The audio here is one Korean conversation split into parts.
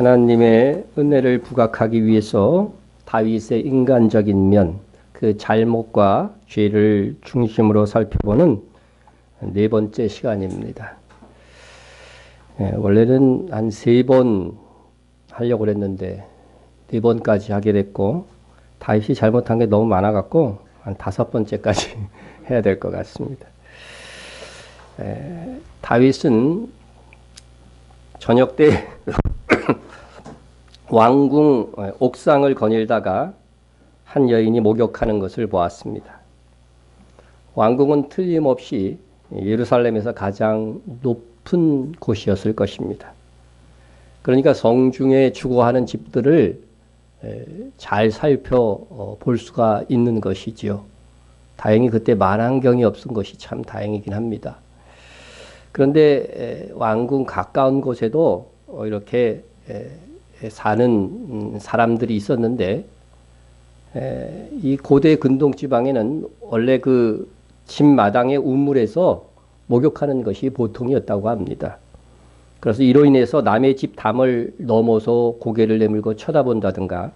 하나님의 은혜를 부각하기 위해서 다윗의 인간적인 면, 그 잘못과 죄를 중심으로 살펴보는 네 번째 시간입니다. 원래는 한 3번 하려고 그랬는데 4번까지 하게 됐고, 다윗이 잘못한 게 너무 많아갖고 한 5번째까지 해야 될 것 같습니다. 다윗은 저녁 때 왕궁 옥상을 거닐다가 한 여인이 목욕하는 것을 보았습니다. 왕궁은 틀림없이 예루살렘에서 가장 높은 곳이었을 것입니다. 그러니까 성중에 주거하는 집들을 잘 살펴볼 수가 있는 것이지요. 다행히 그때 만환경이 없은 것이 참 다행이긴 합니다. 그런데 왕궁 가까운 곳에도 이렇게 사는 사람들이 있었는데, 이 고대 근동 지방에는 원래 그 집 마당의 우물에서 목욕하는 것이 보통이었다고 합니다. 그래서 이로 인해서 남의 집 담을 넘어서 고개를 내밀고 쳐다본다든가,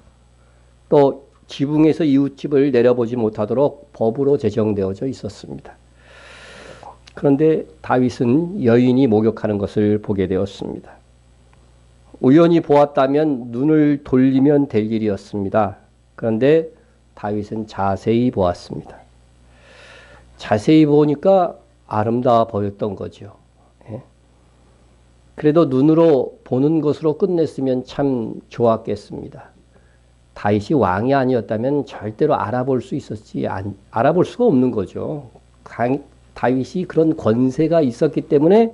또 지붕에서 이웃집을 내려보지 못하도록 법으로 제정되어져 있었습니다. 그런데 다윗은 여인이 목욕하는 것을 보게 되었습니다. 우연히 보았다면 눈을 돌리면 될 일이었습니다. 그런데 다윗은 자세히 보았습니다. 자세히 보니까 아름다워 보였던 거죠. 그래도 눈으로 보는 것으로 끝냈으면 참 좋았겠습니다. 다윗이 왕이 아니었다면 절대로 알아볼 수 있었지, 알아볼 수가 없는 거죠. 다윗이 그런 권세가 있었기 때문에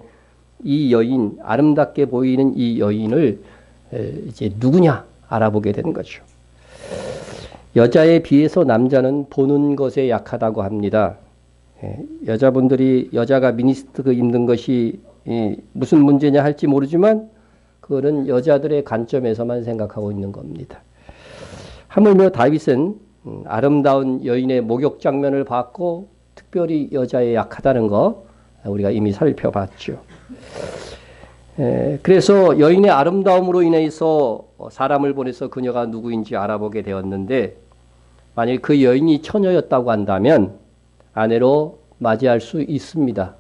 이 여인, 아름답게 보이는 이 여인을 이제 누구냐 알아보게 되는 거죠. 여자에 비해서 남자는 보는 것에 약하다고 합니다. 여자분들이 여자가 미니스커트 입는 것이 무슨 문제냐 할지 모르지만 그거는 여자들의 관점에서만 생각하고 있는 겁니다. 하물며 다윗은 아름다운 여인의 목욕 장면을 봤고 특별히 여자에 약하다는 거 우리가 이미 살펴봤죠. 그래서 여인의 아름다움으로 인해서 사람을 보내서 그녀가 누구인지 알아보게 되었는데, 만일 그 여인이 처녀였다고 한다면 아내로 맞이할 수 있습니다.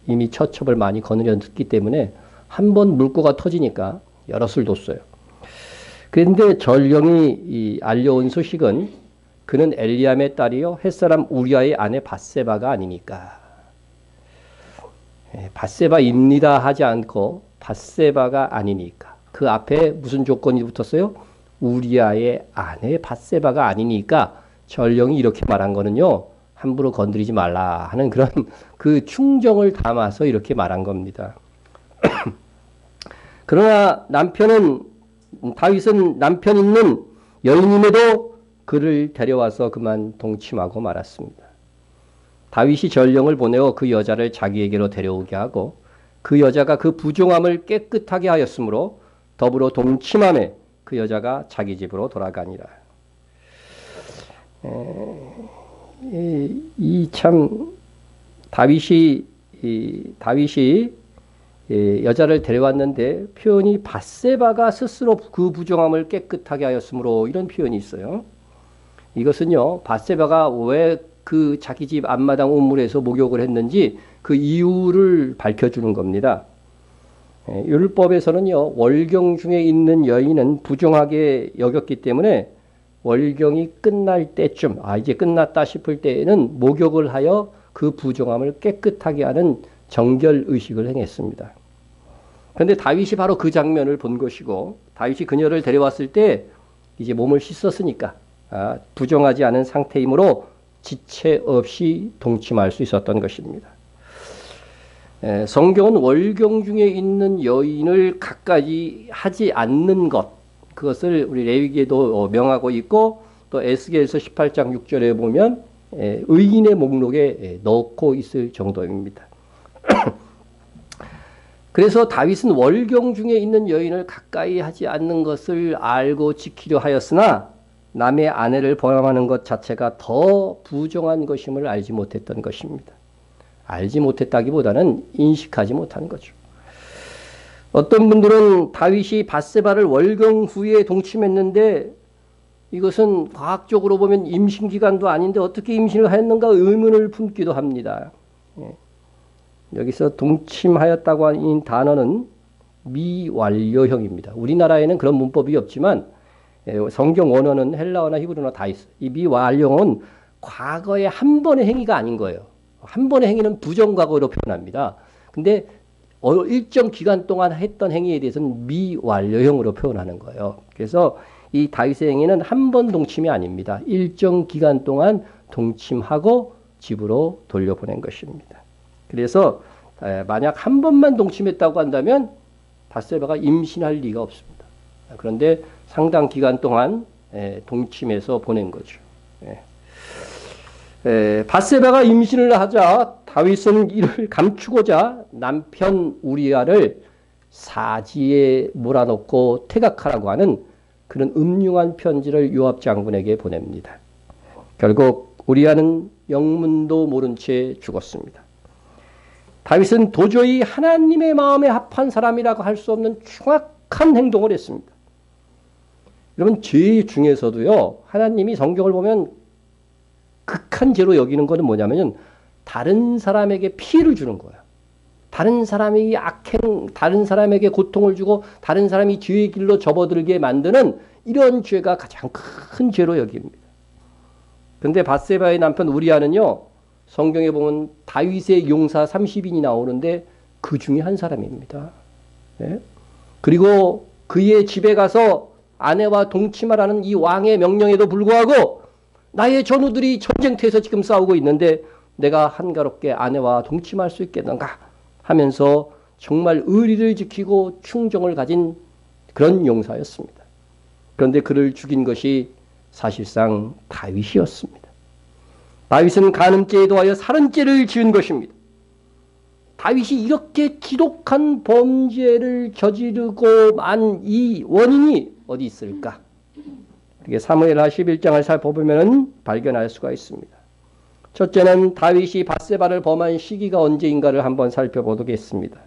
이미 처첩을 많이 거느렸기 때문에 한 번 물꼬가 터지니까 여럿을 뒀어요. 그런데 전령이 알려온 소식은 그는 엘리암의 딸이요 햇사람 우리아의 아내 밧세바가 아니니까. 밧세바입니다 하지 않고 밧세바가 아니니까. 그 앞에 무슨 조건이 붙었어요? 우리아의 아내 밧세바가 아니니까. 전령이 이렇게 말한 거는요, 함부로 건드리지 말라 하는 그런 그 충정을 담아서 이렇게 말한 겁니다. 그러나 다윗은 남편 있는 여인임에도 그를 데려와서 그만 동침하고 말았습니다. 다윗이 전령을 보내어 그 여자를 자기에게로 데려오게 하고 그 여자가 그 부종함을 깨끗하게 하였으므로 더불어 동침함에 그 여자가 자기 집으로 돌아가니라. 참 다윗이 여자를 데려왔는데 표현이 밧세바가 스스로 그 부정함을 깨끗하게 하였으므로 이런 표현이 있어요. 이것은요, 밧세바가 왜 그 자기 집 앞마당 우물에서 목욕을 했는지 그 이유를 밝혀주는 겁니다. 율법에서는요, 월경 중에 있는 여인은 부정하게 여겼기 때문에 월경이 끝날 때쯤, 이제 끝났다 싶을 때에는 목욕을 하여 그 부정함을 깨끗하게 하는 정결 의식을 행했습니다. 그런데 다윗이 바로 그 장면을 본 것이고, 다윗이 그녀를 데려왔을 때 이제 몸을 씻었으니까 부정하지 않은 상태이므로 지체 없이 동침할 수 있었던 것입니다. 성경은 월경 중에 있는 여인을 가까이 하지 않는 것, 그것을 우리 레위기에도 명하고 있고, 또 에스겔서 18장 6절에 보면 의인의 목록에 넣고 있을 정도입니다. 그래서 다윗은 월경 중에 있는 여인을 가까이 하지 않는 것을 알고 지키려 하였으나 남의 아내를 범하는 것 자체가 더 부정한 것임을 알지 못했던 것입니다. 알지 못했다기보다는 인식하지 못한 거죠. 어떤 분들은 다윗이 밧세바를 월경 후에 동침했는데 이것은 과학적으로 보면 임신 기간도 아닌데 어떻게 임신을 하였는가 의문을 품기도 합니다. 예. 여기서 동침하였다고 하는 단어는 미완료형입니다. 우리나라에는 그런 문법이 없지만 성경 원어는 헬라어나 히브리어나 다 있어요. 이 미완료형은 과거의 한 번의 행위가 아닌 거예요. 한 번의 행위는 부정과거로 표현합니다. 근데 일정 기간 동안 했던 행위에 대해서는 미완료형으로 표현하는 거예요. 그래서 이 다윗의 행위는 한 번 동침이 아닙니다. 일정 기간 동안 동침하고 집으로 돌려보낸 것입니다. 그래서 만약 한 번만 동침했다고 한다면 밧세바가 임신할 리가 없습니다. 그런데 상당 기간 동안 동침해서 보낸 거죠. 밧세바가 임신을 하자 다윗은 이를 감추고자 남편 우리아를 사지에 몰아넣고 퇴각하라고 하는 그런 음흉한 편지를 요압 장군에게 보냅니다. 결국 우리아는 영문도 모른 채 죽었습니다. 다윗은 도저히 하나님의 마음에 합한 사람이라고 할 수 없는 흉악한 행동을 했습니다. 여러분, 죄 중에서도요, 하나님이 성경을 보면 극한 죄로 여기는 것은 뭐냐면 다른 사람에게 피해를 주는 거예요. 다른 사람이 다른 사람에게 고통을 주고 다른 사람이 죄의 길로 접어들게 만드는 이런 죄가 가장 큰 죄로 여깁니다. 그런데 밧세바의 남편 우리아는요, 성경에 보면 다윗의 용사 30인이 나오는데 그 중에 한 사람입니다. 네? 그리고 그의 집에 가서 아내와 동침하라는 이 왕의 명령에도 불구하고 나의 전우들이 전쟁터에서 지금 싸우고 있는데 내가 한가롭게 아내와 동침할 수 있겠는가 하면서 정말 의리를 지키고 충정을 가진 그런 용사였습니다. 그런데 그를 죽인 것이 사실상 다윗이었습니다. 다윗은 간음죄에 더하여 살인죄를 지은 것입니다. 다윗이 이렇게 지독한 범죄를 저지르고 만 이 원인이 어디 있을까? 사무엘하 11장을 살펴보면 발견할 수가 있습니다. 첫째는 다윗이 밧세바를 범한 시기가 언제인가를 한번 살펴보겠습니다.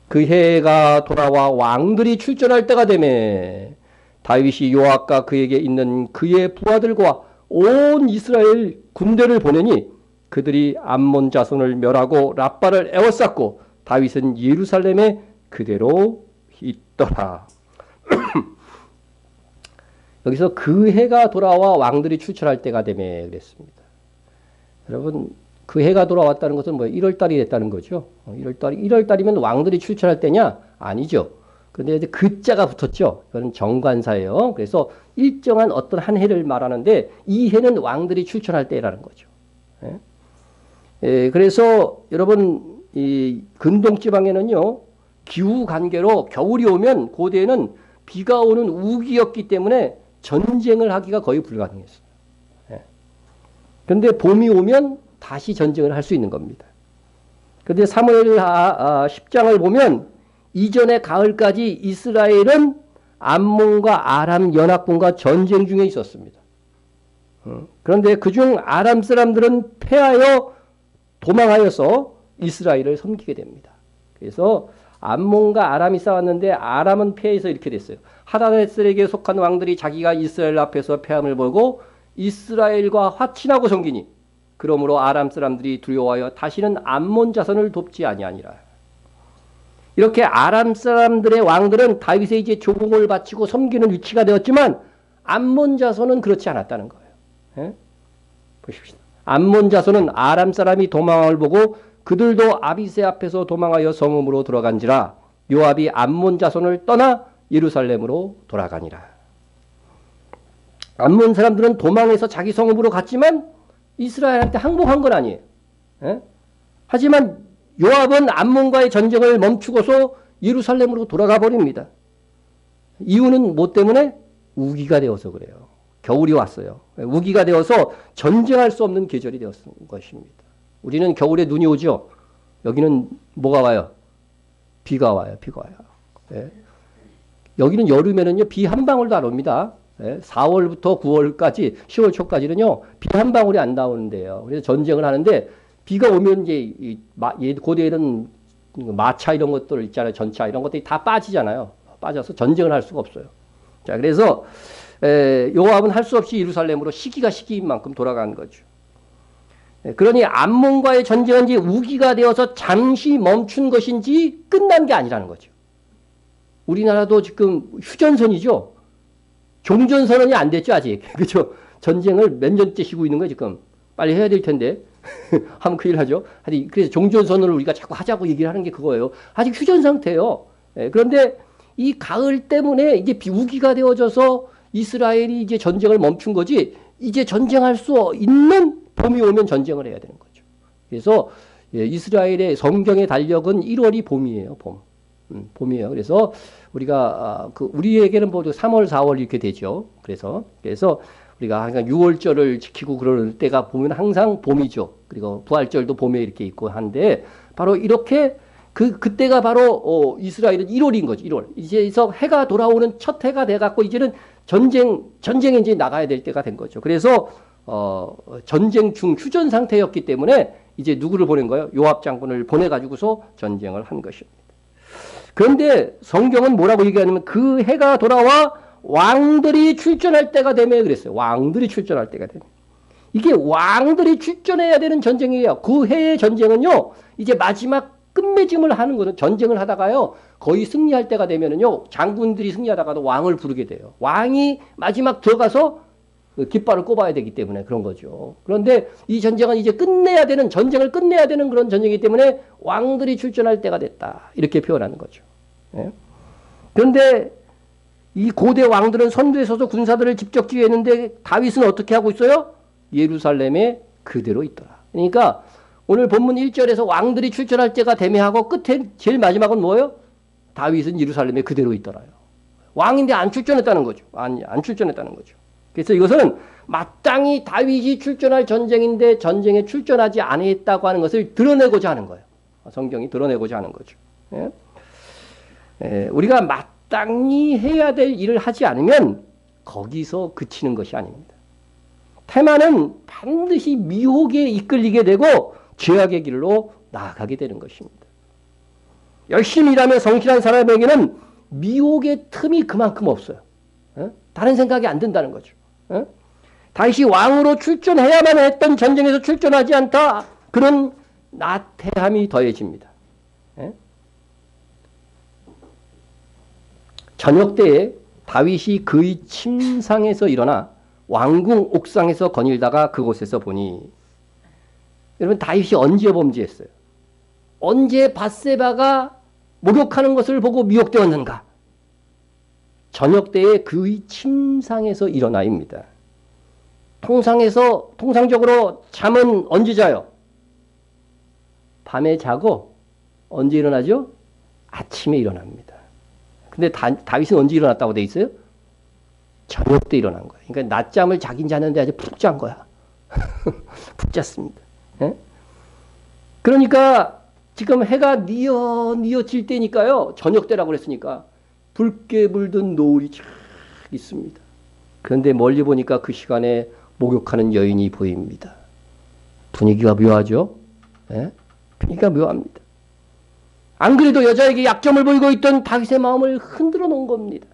그 해가 돌아와 왕들이 출전할 때가 되매 다윗이 요압과 그에게 있는 그의 부하들과 온 이스라엘 군대를 보내니 그들이 암몬 자손을 멸하고 랍바를 에워쌌고 다윗은 예루살렘에 그대로 있더라. 여기서 그 해가 돌아와 왕들이 출전할 때가 되매 그랬습니다. 여러분, 그 해가 돌아왔다는 것은 뭐 1월달이 됐다는 거죠. 1월달이면 왕들이 출전할 때냐? 아니죠. 그런데 이제 그자가 붙었죠. 이거는 정관사예요. 그래서 일정한 어떤 한 해를 말하는데 이 해는 왕들이 출전할 때라는 거죠. 그래서 여러분, 이 근동지방에는요, 기후 관계로 겨울이 오면 고대에는 비가 오는 우기였기 때문에 전쟁을 하기가 거의 불가능했어요. 그런데 봄이 오면 다시 전쟁을 할 수 있는 겁니다. 그런데 사무엘하 10장을 보면 이전의 가을까지 이스라엘은 암몬과 아람 연합군과 전쟁 중에 있었습니다. 그런데 그중 아람 사람들은 패하여 도망하여서 이스라엘을 섬기게 됩니다. 그래서 암몬과 아람이 싸웠는데 아람은 패해서 이렇게 됐어요. 하다데셀에게 속한 왕들이 자기가 이스라엘 앞에서 패함을 보고 이스라엘과 화친하고 섬기니 그러므로 아람 사람들이 두려워하여 다시는 암몬 자손을 돕지 아니하니라. 이렇게 아람 사람들의 왕들은 다윗의 이제 조공을 바치고 섬기는 위치가 되었지만 암몬 자손은 그렇지 않았다는 거예요. 예? 보십시오. 암몬 자손은 아람 사람이 도망을 보고 그들도 아비새 앞에서 도망하여 성읍으로 들어간지라. 요압이 암몬 자손을 떠나 예루살렘으로 돌아가니라. 암몬 사람들은 도망해서 자기 성읍으로 갔지만 이스라엘한테 항복한 건 아니에요. 예? 하지만 요압은 암몬과의 전쟁을 멈추고서 예루살렘으로 돌아가 버립니다. 이유는 뭐 때문에? 우기가 되어서 그래요. 겨울이 왔어요. 우기가 되어서 전쟁할 수 없는 계절이 되었던 것입니다. 우리는 겨울에 눈이 오죠. 여기는 뭐가 와요? 비가 와요. 비가 와요. 예. 여기는 여름에는요, 비 한 방울도 안 옵니다. 예. 4월부터 9월까지, 10월 초까지는요, 비 한 방울이 안 나오는데요. 그래서 전쟁을 하는데, 비가 오면 이제, 고대에는 마차 이런 것들 있잖아요. 전차 이런 것들이 다 빠지잖아요. 빠져서 전쟁을 할 수가 없어요. 자, 그래서 요압은 할 수 없이 예루살렘으로 시기가 시기인 만큼 돌아간 거죠. 그러니 암몬과의 전쟁은 이제 우기가 되어서 잠시 멈춘 것인지 끝난 게 아니라는 거죠. 우리나라도 지금 휴전선이죠. 종전선언이 안 됐죠, 아직. 그죠? 전쟁을 몇 년째 쉬고 있는 거예요, 지금. 빨리 해야 될 텐데. 하면 큰일 나죠. 그래서 종전선언을 우리가 자꾸 하자고 얘기를 하는 게 그거예요. 아직 휴전 상태예요. 그런데 이 가을 때문에 이제 우기가 되어져서 이스라엘이 이제 전쟁을 멈춘 거지, 이제 전쟁할 수 있는 봄이 오면 전쟁을 해야 되는 거죠. 그래서 이스라엘의 성경의 달력은 1월이 봄이에요, 봄. 봄이에요. 그래서 우리가 우리에게는 모두 3월, 4월 이렇게 되죠. 그래서 우리가 항상 6월절을 지키고 그러는 때가 보면 항상 봄이죠. 그리고 부활절도 봄에 이렇게 있고 한데, 바로 이렇게 그때가 바로 이스라엘은 1월인 거죠. 1월. 이제서 해가 돌아오는 첫 해가 돼 갖고 이제는 전쟁에 이제 나가야 될 때가 된 거죠. 그래서 전쟁 중 휴전 상태였기 때문에 이제 누구를 보낸 거예요? 요압 장군을 보내 가지고서 전쟁을 한 것입니다. 그런데 성경은 뭐라고 얘기하냐면 그 해가 돌아와 왕들이 출전할 때가 되면 그랬어요. 왕들이 출전할 때가 되면. 이게 왕들이 출전해야 되는 전쟁이에요. 그 해의 전쟁은요, 이제 마지막 끝맺음을 하는 거는, 전쟁을 하다가요, 거의 승리할 때가 되면은요, 장군들이 승리하다가도 왕을 부르게 돼요. 왕이 마지막 들어가서 깃발을 꼽아야 되기 때문에 그런 거죠. 그런데 이 전쟁은 이제 전쟁을 끝내야 되는 그런 전쟁이기 때문에 왕들이 출전할 때가 됐다. 이렇게 표현하는 거죠. 예? 그런데 이 고대 왕들은 선두에 서서 군사들을 직접 지휘했는데 다윗은 어떻게 하고 있어요? 예루살렘에 그대로 있더라. 그러니까 오늘 본문 1절에서 왕들이 출전할 때가 되매하고 끝에 제일 마지막은 뭐예요? 다윗은 예루살렘에 그대로 있더라요. 왕인데 안 출전했다는 거죠. 안 출전했다는 거죠. 그래서 이것은 마땅히 다윗이 출전할 전쟁인데 전쟁에 출전하지 않았다고 하는 것을 드러내고자 하는 거예요. 성경이 드러내고자 하는 거죠. 우리가 마땅히 해야 될 일을 하지 않으면 거기서 그치는 것이 아닙니다. 태만은 반드시 미혹에 이끌리게 되고 죄악의 길로 나아가게 되는 것입니다. 열심히 일하며 성실한 사람에게는 미혹의 틈이 그만큼 없어요. 다른 생각이 안 든다는 거죠. 다시 왕으로 출전해야만 했던 전쟁에서 출전하지 않다. 그런 나태함이 더해집니다. 저녁 때에 다윗이 그의 침상에서 일어나 왕궁 옥상에서 거닐다가 그곳에서 보니, 여러분 다윗이 언제 범죄했어요? 언제 밧세바가 목욕하는 것을 보고 미혹되었는가? 저녁 때에 그의 침상에서 일어나입니다. 통상적으로 잠은 언제 자요? 밤에 자고 언제 일어나죠? 아침에 일어납니다. 근데 다윗은 언제 일어났다고 돼 있어요? 저녁 때 일어난 거예요. 그러니까 낮잠을 자긴 자는데 아주 푹 잔 거야. 푹 잤습니다. 예? 그러니까 지금 해가 뉘어질 때니까요. 저녁 때라고 그랬으니까 붉게 물든 노을이 쫙 있습니다. 그런데 멀리 보니까 그 시간에 목욕하는 여인이 보입니다. 분위기가 묘하죠? 예? 분위기가 묘합니다. 안 그래도 여자에게 약점을 보이고 있던 다윗의 마음을 흔들어 놓은 겁니다.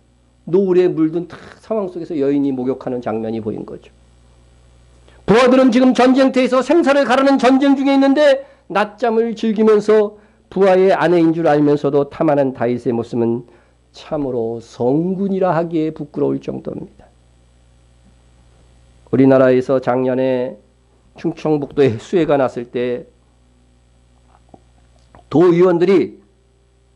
노을에 물든 상황 속에서 여인이 목욕하는 장면이 보인 거죠. 부하들은 지금 전쟁터에서 생사를 가르는 전쟁 중에 있는데 낮잠을 즐기면서 부하의 아내인 줄 알면서도 탐하는 다윗의 모습은 참으로 성군이라 하기에 부끄러울 정도입니다. 우리나라에서 작년에 충청북도에 수해가 났을 때 도의원들이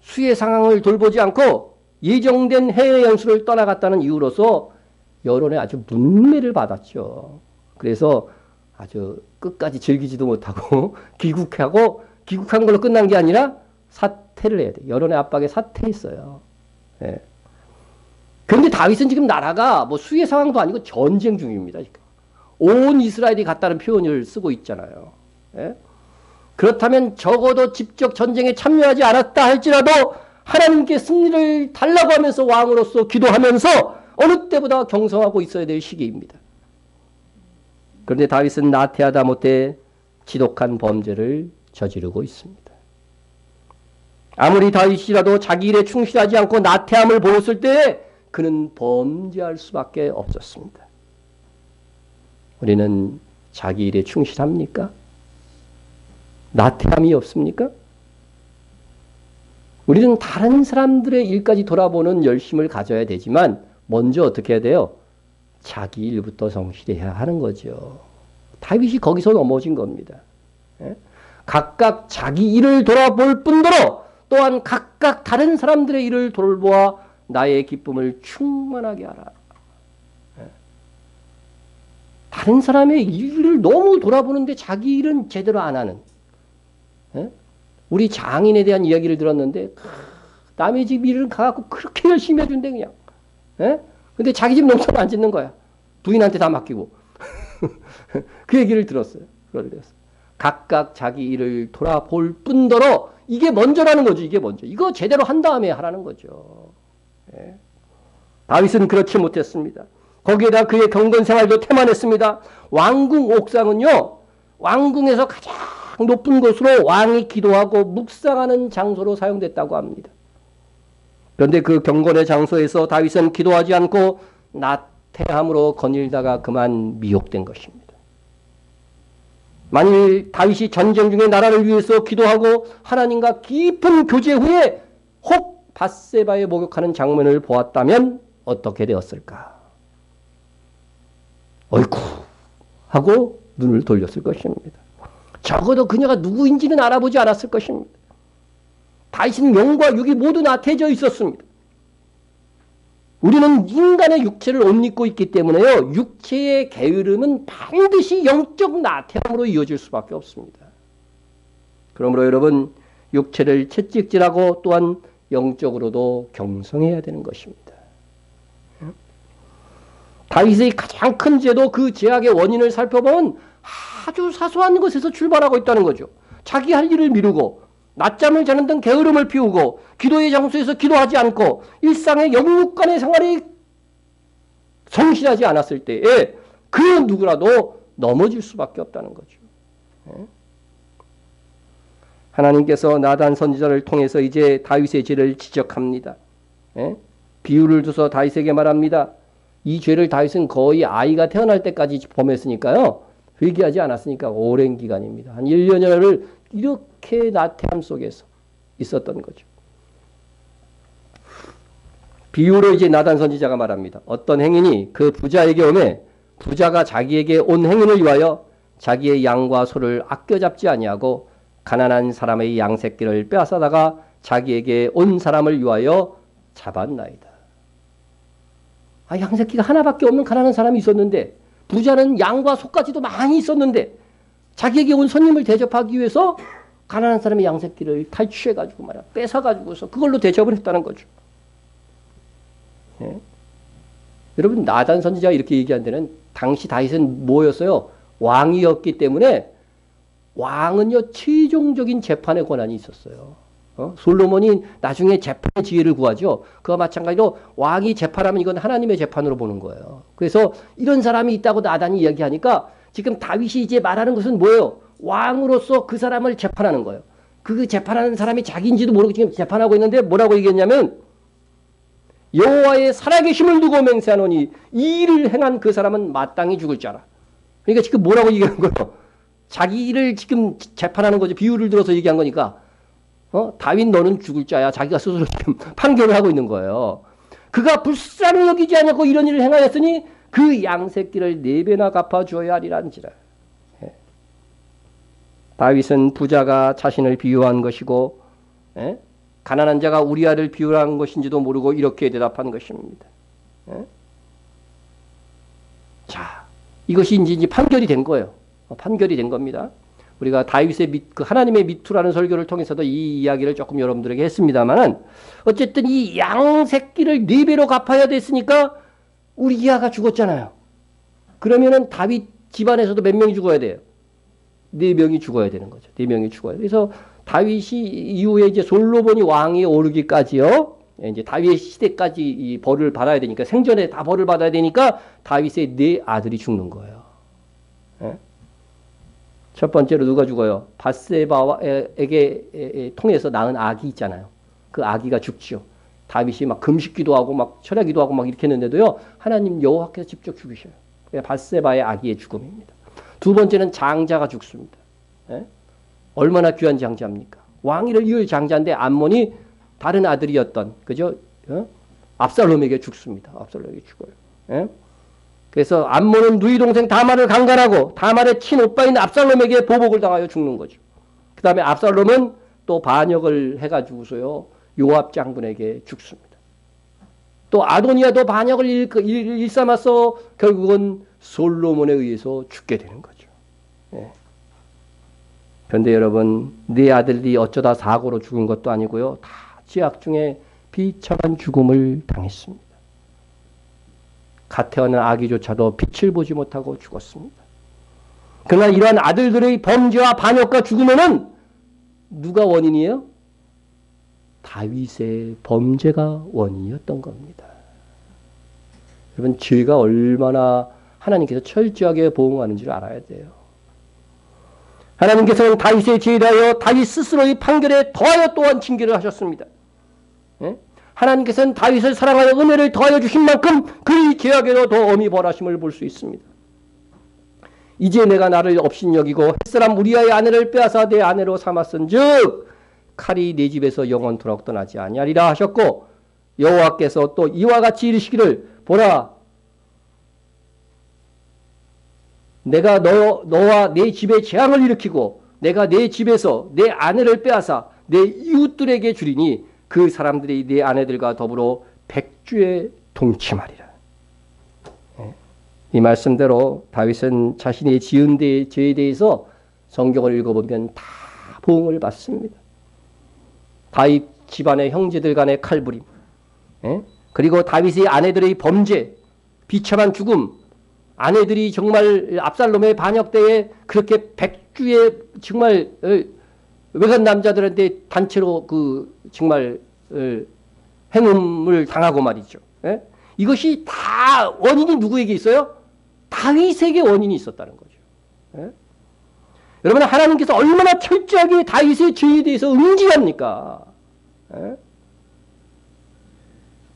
수해 상황을 돌보지 않고 예정된 해외 연수를 떠나갔다는 이유로서 여론에 아주 문매를 받았죠. 그래서 아주 끝까지 즐기지도 못하고 귀국한 걸로 끝난 게 아니라 사퇴를 해야 돼. 여론의 압박에 사퇴했어요. 예. 그런데 다윗은 지금 나라가 뭐 수해 상황도 아니고 전쟁 중입니다. 지금. 온 이스라엘이 갔다는 표현을 쓰고 있잖아요. 예? 그렇다면 적어도 직접 전쟁에 참여하지 않았다 할지라도 하나님께 승리를 달라고 하면서 왕으로서 기도하면서 어느 때보다 경성하고 있어야 될 시기입니다. 그런데 다윗은 나태하다 못해 지독한 범죄를 저지르고 있습니다. 아무리 다윗이라도 자기 일에 충실하지 않고 나태함을 보였을 때 그는 범죄할 수밖에 없었습니다. 우리는 자기 일에 충실합니까? 나태함이 없습니까? 우리는 다른 사람들의 일까지 돌아보는 열심을 가져야 되지만 먼저 어떻게 해야 돼요? 자기 일부터 성실해야 하는 거죠. 다윗이 거기서 넘어진 겁니다. 각각 자기 일을 돌아볼 뿐더러 또한 각각 다른 사람들의 일을 돌보아 나의 기쁨을 충만하게 하라. 다른 사람의 일을 너무 돌아보는데 자기 일은 제대로 안 하는. 우리 장인에 대한 이야기를 들었는데 남의 집 일을 가갖고 그렇게 열심히 해준대 그냥. 근데 자기 집 농사는 안 짓는 거야. 부인한테 다 맡기고. 그 얘기를 들었어요. 그래서 각각 자기 일을 돌아볼 뿐더러 이게 먼저라는 거죠. 이게 먼저. 이거 제대로 한 다음에 하라는 거죠. 다윗은 그렇지 못했습니다. 거기에다 그의 경건 생활도 태만했습니다. 왕궁 옥상은요. 왕궁에서 가장 높은 곳으로 왕이 기도하고 묵상하는 장소로 사용됐다고 합니다. 그런데 그 경건의 장소에서 다윗은 기도하지 않고 나태함으로 거닐다가 그만 미혹된 것입니다. 만일 다윗이 전쟁 중에 나라를 위해서 기도하고 하나님과 깊은 교제 후에 혹 밧세바에 목욕하는 장면을 보았다면 어떻게 되었을까? 어이쿠 하고 눈을 돌렸을 것입니다. 적어도 그녀가 누구인지는 알아보지 않았을 것입니다. 다윗은 영과 육이 모두 나태해져 있었습니다. 우리는 인간의 육체를 옷 입고 있기 때문에요. 육체의 게으름은 반드시 영적 나태함으로 이어질 수밖에 없습니다. 그러므로 여러분 육체를 채찍질하고 또한 영적으로도 경성해야 되는 것입니다. 다윗의 가장 큰 죄도 그 죄악의 원인을 살펴보면 아주 사소한 것에서 출발하고 있다는 거죠. 자기 할 일을 미루고 낮잠을 자는 등 게으름을 피우고 기도의 장소에서 기도하지 않고 일상의 영육 간의 생활이 성실하지 않았을 때에 그 누구라도 넘어질 수밖에 없다는 거죠. 하나님께서 나단 선지자를 통해서 이제 다윗의 죄를 지적합니다. 비유를 두서 다윗에게 말합니다. 이 죄를 다윗은 거의 아이가 태어날 때까지 범했으니까요. 회개하지 않았으니까 오랜 기간입니다. 한 1년여를 이렇게 나태함 속에서 있었던 거죠. 비유로 이제 나단 선지자가 말합니다. 어떤 행인이 그 부자에게 오매 부자가 자기에게 온 행인을 위하여 자기의 양과 소를 아껴 잡지 아니하고 가난한 사람의 양새끼를 빼앗아다가 자기에게 온 사람을 위하여 잡았나이다. 양새끼가 하나밖에 없는 가난한 사람이 있었는데 부자는 양과 소까지도 많이 있었는데 자기에게 온 손님을 대접하기 위해서 가난한 사람의 양새끼를 탈취해가지고 말이야 뺏어가지고서 그걸로 대접을 했다는 거죠. 여러분 나단 선지자가 이렇게 얘기한 데는 당시 다윗은 뭐였어요? 왕이었기 때문에 왕은요 최종적인 재판의 권한이 있었어요. 솔로몬이 나중에 재판의 지혜를 구하죠. 그와 마찬가지로 왕이 재판하면 이건 하나님의 재판으로 보는 거예요. 그래서 이런 사람이 있다고 나단이 이야기하니까 지금 다윗이 이제 말하는 것은 뭐예요? 왕으로서 그 사람을 재판하는 거예요. 그 재판하는 사람이 자기인지도 모르고 지금 재판하고 있는데 뭐라고 얘기했냐면 여호와의 살아계심을 두고 맹세하노니 이 일을 행한 그 사람은 마땅히 죽을 자라. 그러니까 지금 뭐라고 얘기하는 거예요? 자기 일을 지금 재판하는 거죠. 비유를 들어서 얘기한 거니까 다윗 너는 죽을 자야. 자기가 스스로 지금 판결을 하고 있는 거예요. 그가 불쌍히 여기지 않고 이런 일을 행하였으니 그 양새끼를 4배나 갚아주어야 하리란지라. 다윗은 부자가 자신을 비유한 것이고 가난한 자가 우리아를 비유한 것인지도 모르고 이렇게 대답한 것입니다. 자, 이것이 이제 판결이 된 거예요. 판결이 된 겁니다. 우리가 다윗의 그 하나님의 미투라는 설교를 통해서도 이 이야기를 조금 여러분들에게 했습니다만은 어쨌든 이 양새끼를 4배로 갚아야 됐으니까 우리아가 죽었잖아요. 그러면은 다윗 집안에서도 몇 명이 죽어야 돼요? 4명이 죽어야 되는 거죠. 4명이 죽어야 돼요. 그래서 다윗이 이후에 이제 솔로몬이 왕에 오르기까지요. 이제 다윗의 시대까지 이 벌을 받아야 되니까 생전에 다 벌을 받아야 되니까 다윗의 4 아들이 죽는 거예요. 첫 번째로 누가 죽어요? 밧세바에게 통해서 낳은 아기 있잖아요. 그 아기가 죽죠. 다윗이 막 금식기도 하고 막 철야기도 하고 막 이렇게 했는데도요. 하나님 여호와께서 직접 죽이셔요. 밧세바의 아기의 죽음입니다. 두 번째는 장자가 죽습니다. 예? 얼마나 귀한 장자입니까? 왕위를 이을 장자인데 암몬이 다른 아들이었던 그죠? 압살롬에게 죽습니다. 압살롬에게 죽어요. 예? 그래서 암몬은 누이 동생 다말을 강간하고 다말의 친오빠인 압살롬에게 보복을 당하여 죽는 거죠. 그 다음에 압살롬은 또 반역을 해가지고서요. 요압 장군에게 죽습니다. 또 아도니아도 반역을 일삼아서 결국은 솔로몬에 의해서 죽게 되는 거죠. 예. 그런데 여러분, 네 아들이 어쩌다 사고로 죽은 것도 아니고요. 다 죄악 중에 비참한 죽음을 당했습니다. 갓 태어난 아기조차도 빛을 보지 못하고 죽었습니다. 그러나 이러한 아들들의 범죄와 반역과 죽으면은 누가 원인이에요? 다윗의 범죄가 원인이었던 겁니다. 여러분, 죄가 얼마나 하나님께서 철저하게 보응하는지를 알아야 돼요. 하나님께서는 다윗의 죄에 대하여 다윗 스스로의 판결에 더하여 또한 징계를 하셨습니다. 예? 하나님께서는 다윗을 사랑하여 은혜를 더하여 주신 만큼 그의 죄악에도 더 엄히 벌하심을 볼 수 있습니다. 이제 내가 나를 업신여기고 햇사람 우리아의 아내를 빼앗아 내 아내로 삼았은즉 칼이 내 집에서 영원토록 떠나지 아니하리라 하셨고 여호와께서 또 이와 같이 이르시기를 보라 내가 너와 내 집에 재앙을 일으키고 내가 내 집에서 내 아내를 빼앗아 내 이웃들에게 주리니 그 사람들이 내 아내들과 더불어 백주에 동침하리라. 이 말씀대로 다윗은 자신이 지은 죄에 대해서 성경을 읽어보면 다 보응을 받습니다. 다윗 집안의 형제들 간의 칼부림, 그리고 다윗의 아내들의 범죄, 비참한 죽음, 아내들이 정말 압살롬의 반역 때에 그렇게 백주에 정말 외간 남자들한테 단체로 정말 행음을 당하고 말이죠. 이것이 다 원인이 누구에게 있어요? 다윗에게 원인이 있었다는 거죠. 여러분, 하나님께서 얼마나 철저하게 다윗의 죄에 대해서 응징합니까?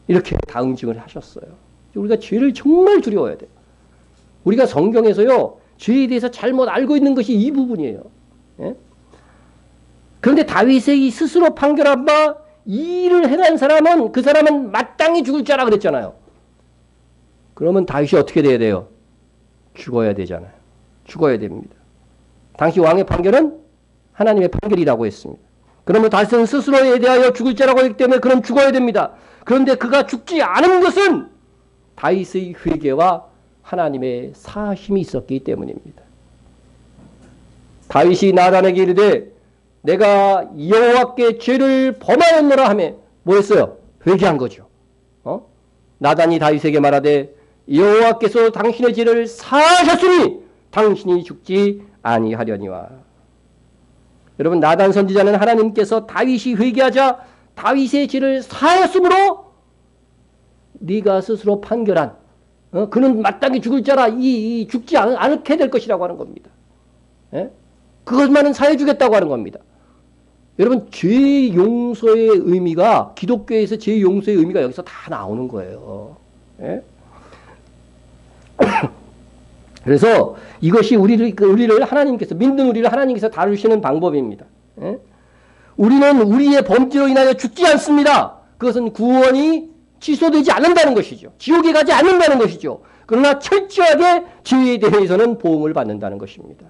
이렇게 다 응징을 하셨어요. 우리가 죄를 정말 두려워야 돼요. 우리가 성경에서요, 죄에 대해서 잘못 알고 있는 것이 이 부분이에요. 그런데 다윗이 스스로 판결한 바 이 일을 행한 사람은 그 사람은 마땅히 죽을 자라 그랬잖아요. 그러면 다윗이 어떻게 돼야 돼요? 죽어야 되잖아요. 죽어야 됩니다. 당시 왕의 판결은 하나님의 판결이라고 했습니다. 그러면 다윗은 스스로에 대하여 죽을 자라고 했기 때문에 그럼 죽어야 됩니다. 그런데 그가 죽지 않은 것은 다윗의 회개와 하나님의 사심이 있었기 때문입니다. 다윗이 나단에게 이르되 내가 여호와께 죄를 범하였노라 하며 뭐 했어요? 회개한 거죠. 나단이 다윗에게 말하되 여호와께서 당신의 죄를 사하셨으니 당신이 죽지 아니하려니와. 여러분, 나단 선지자는 하나님께서 다윗이 회개하자 다윗의 죄를 사하였으므로 네가 스스로 판결한 그는 마땅히 죽을 자라 죽지 않게 될 것이라고 하는 겁니다. 그것만은 사해 주겠다고 하는 겁니다. 여러분, 죄 용서의 의미가 기독교에서 죄 용서의 의미가 여기서 다 나오는 거예요. 그래서 이것이 우리를 하나님께서 믿는 우리를 하나님께서 다루시는 방법입니다. 우리는 우리의 범죄로 인하여 죽지 않습니다. 그것은 구원이 취소되지 않는다는 것이죠. 지옥에 가지 않는다는 것이죠. 그러나 철저하게 죄에 대해서는 보응을 받는다는 것입니다.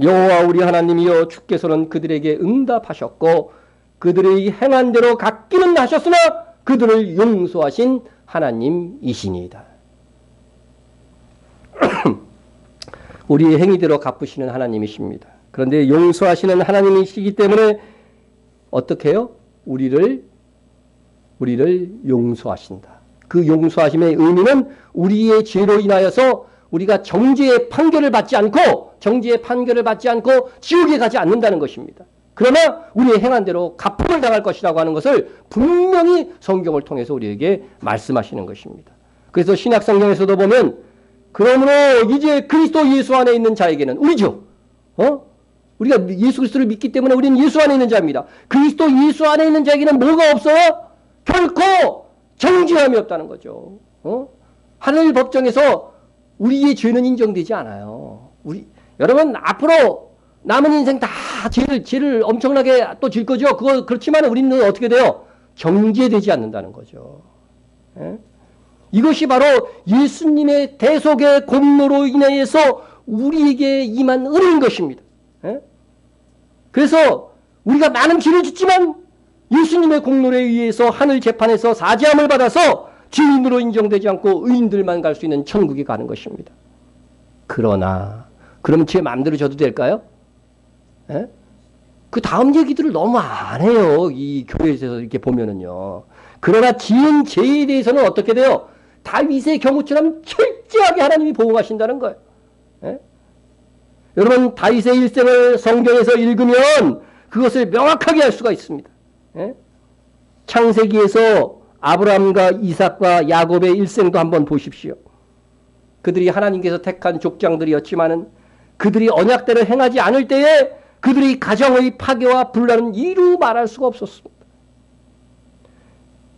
여호와 우리 하나님이여 주께서는 그들에게 응답하셨고 그들의 행한 대로 갚기는 하셨으나 그들을 용서하신 하나님이시니이다. 우리의 행위대로 갚으시는 하나님이십니다. 그런데 용서하시는 하나님이시기 때문에 어떻게 해요? 우리를 용서하신다. 그 용서하심의 의미는 우리의 죄로 인하여서 우리가 정죄의 판결을 받지 않고 지옥에 가지 않는다는 것입니다. 그러나 우리의 행한 대로 갚음을 당할 것이라고 하는 것을 분명히 성경을 통해서 우리에게 말씀하시는 것입니다. 그래서 신약 성경에서도 보면 그러므로 이제 그리스도 예수 안에 있는 자에게는 우리죠. 우리가 예수 그리스도를 믿기 때문에 우리는 예수 안에 있는 자입니다. 그리스도 예수 안에 있는 자에게는 뭐가 없어요? 결코 정죄함이 없다는 거죠. 하늘 법정에서 우리의 죄는 인정되지 않아요. 여러분 앞으로 남은 인생 다 죄를 엄청나게 또 질 거죠. 그렇지만 우리는 어떻게 돼요? 정죄되지 않는다는 거죠. 예? 이것이 바로 예수님의 대속의 공로로 인해서 우리에게 임한 은혜인 것입니다. 예? 그래서 우리가 많은 죄를 짓지만 예수님의 공로에 의해서 하늘 재판에서 사죄함을 받아서 죄인으로 인정되지 않고 의인들만 갈 수 있는 천국에 가는 것입니다. 그러나 그럼 제 마음대로 져도 될까요? 예? 그 다음 얘기들을 너무 안 해요. 이 교회에서 이렇게 보면은요. 그러나 지은 죄에 대해서는 어떻게 돼요? 다윗의 경우처럼 철저하게 하나님이 보호하신다는 거예요. 예? 여러분 다윗의 일생을 성경에서 읽으면 그것을 명확하게 알 수가 있습니다. 예? 창세기에서 아브라함과 이삭과 야곱의 일생도 한번 보십시오. 그들이 하나님께서 택한 족장들이었지만은 그들이 언약대로 행하지 않을 때에 그들이 가정의 파괴와 분란은 이루 말할 수가 없었습니다.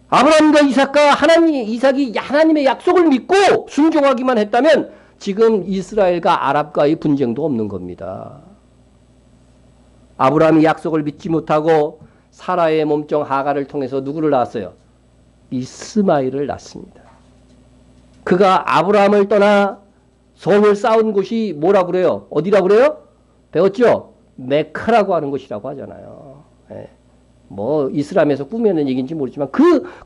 아브라함과 이삭이 하나님의 약속을 믿고 순종하기만 했다면 지금 이스라엘과 아랍과의 분쟁도 없는 겁니다. 아브라함이 약속을 믿지 못하고 사라의 몸종 하갈을 통해서 누구를 낳았어요? 이스마엘을 낳습니다. 그가 아브라함을 떠나 성을 쌓은 곳이 뭐라고 그래요? 어디라고 그래요? 배웠죠? 메카라고 하는 곳이라고 하잖아요. 예. 뭐 이슬람에서 꾸며낸 얘기인지 모르지만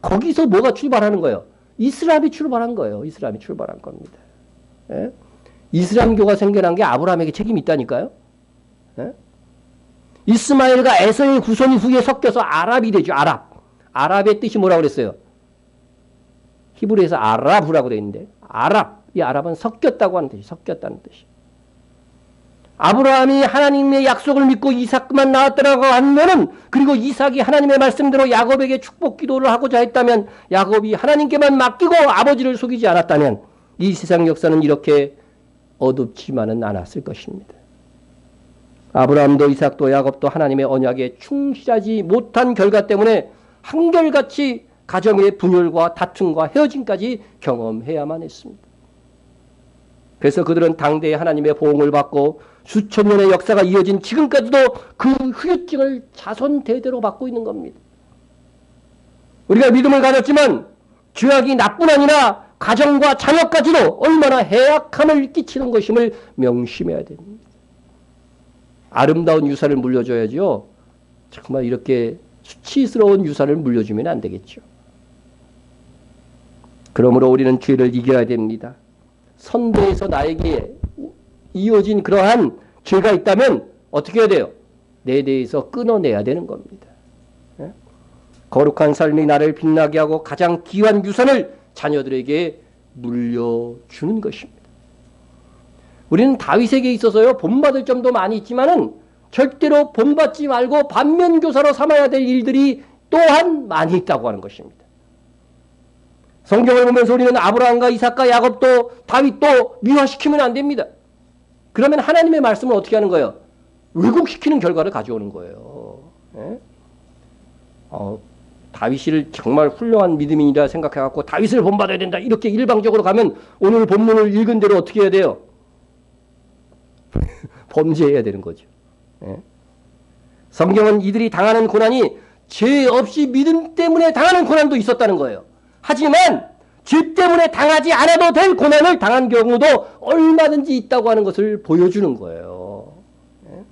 거기서 뭐가 출발하는 거예요? 이슬람이 출발한 거예요. 이슬람이 출발한 겁니다. 예? 이슬람교가 생겨난 게 아브라함에게 책임이 있다니까요. 예? 이스마엘과 에서의 후손이 후에 섞여서 아랍이 되죠. 아랍의 뜻이 뭐라고 그랬어요? 히브리에서 아랍이라고 되어 있는데 이 아랍은 섞였다고 하는 뜻이 섞였다는 뜻이. 아브라함이 하나님의 약속을 믿고 이삭만 낳았더라고 하면은 그리고 이삭이 하나님의 말씀대로 야곱에게 축복 기도를 하고자 했다면 야곱이 하나님께만 맡기고 아버지를 속이지 않았다면 이 세상 역사는 이렇게 어둡지만은 않았을 것입니다. 아브라함도 이삭도 야곱도 하나님의 언약에 충실하지 못한 결과 때문에 한결같이 가정의 분열과 다툼과 헤어짐까지 경험해야만 했습니다. 그래서 그들은 당대에 하나님의 보응을 받고 수천 년의 역사가 이어진 지금까지도 그 후유증을 자손 대대로 받고 있는 겁니다. 우리가 믿음을 가졌지만 죄악이 나뿐 아니라 가정과 자녀까지도 얼마나 해악함을 끼치는 것임을 명심해야 됩니다. 아름다운 유산을 물려줘야죠. 정말 이렇게 수치스러운 유산을 물려주면 안 되겠죠. 그러므로 우리는 죄를 이겨야 됩니다. 선대에서 나에게 이어진 그러한 죄가 있다면 어떻게 해야 돼요? 내 대해서 끊어내야 되는 겁니다. 예? 거룩한 삶이 나를 빛나게 하고 가장 귀한 유산을 자녀들에게 물려주는 것입니다. 우리는 다윗에게 있어서요 본받을 점도 많이 있지만은 절대로 본받지 말고 반면교사로 삼아야 될 일들이 또한 많이 있다고 하는 것입니다. 성경을 보면서 우리는 아브라함과 이삭과 야곱도 다윗도 미화시키면 안 됩니다. 그러면 하나님의 말씀을 어떻게 하는 거예요? 왜곡시키는 결과를 가져오는 거예요. 예? 다윗을 정말 훌륭한 믿음인이라 생각해갖고 다윗을 본받아야 된다. 이렇게 일방적으로 가면 오늘 본문을 읽은 대로 어떻게 해야 돼요? 범죄해야 되는 거죠. 예? 성경은 이들이 당하는 고난이 죄 없이 믿음 때문에 당하는 고난도 있었다는 거예요. 하지만 죄 때문에 당하지 않아도 될 고난을 당한 경우도 얼마든지 있다고 하는 것을 보여주는 거예요. 예?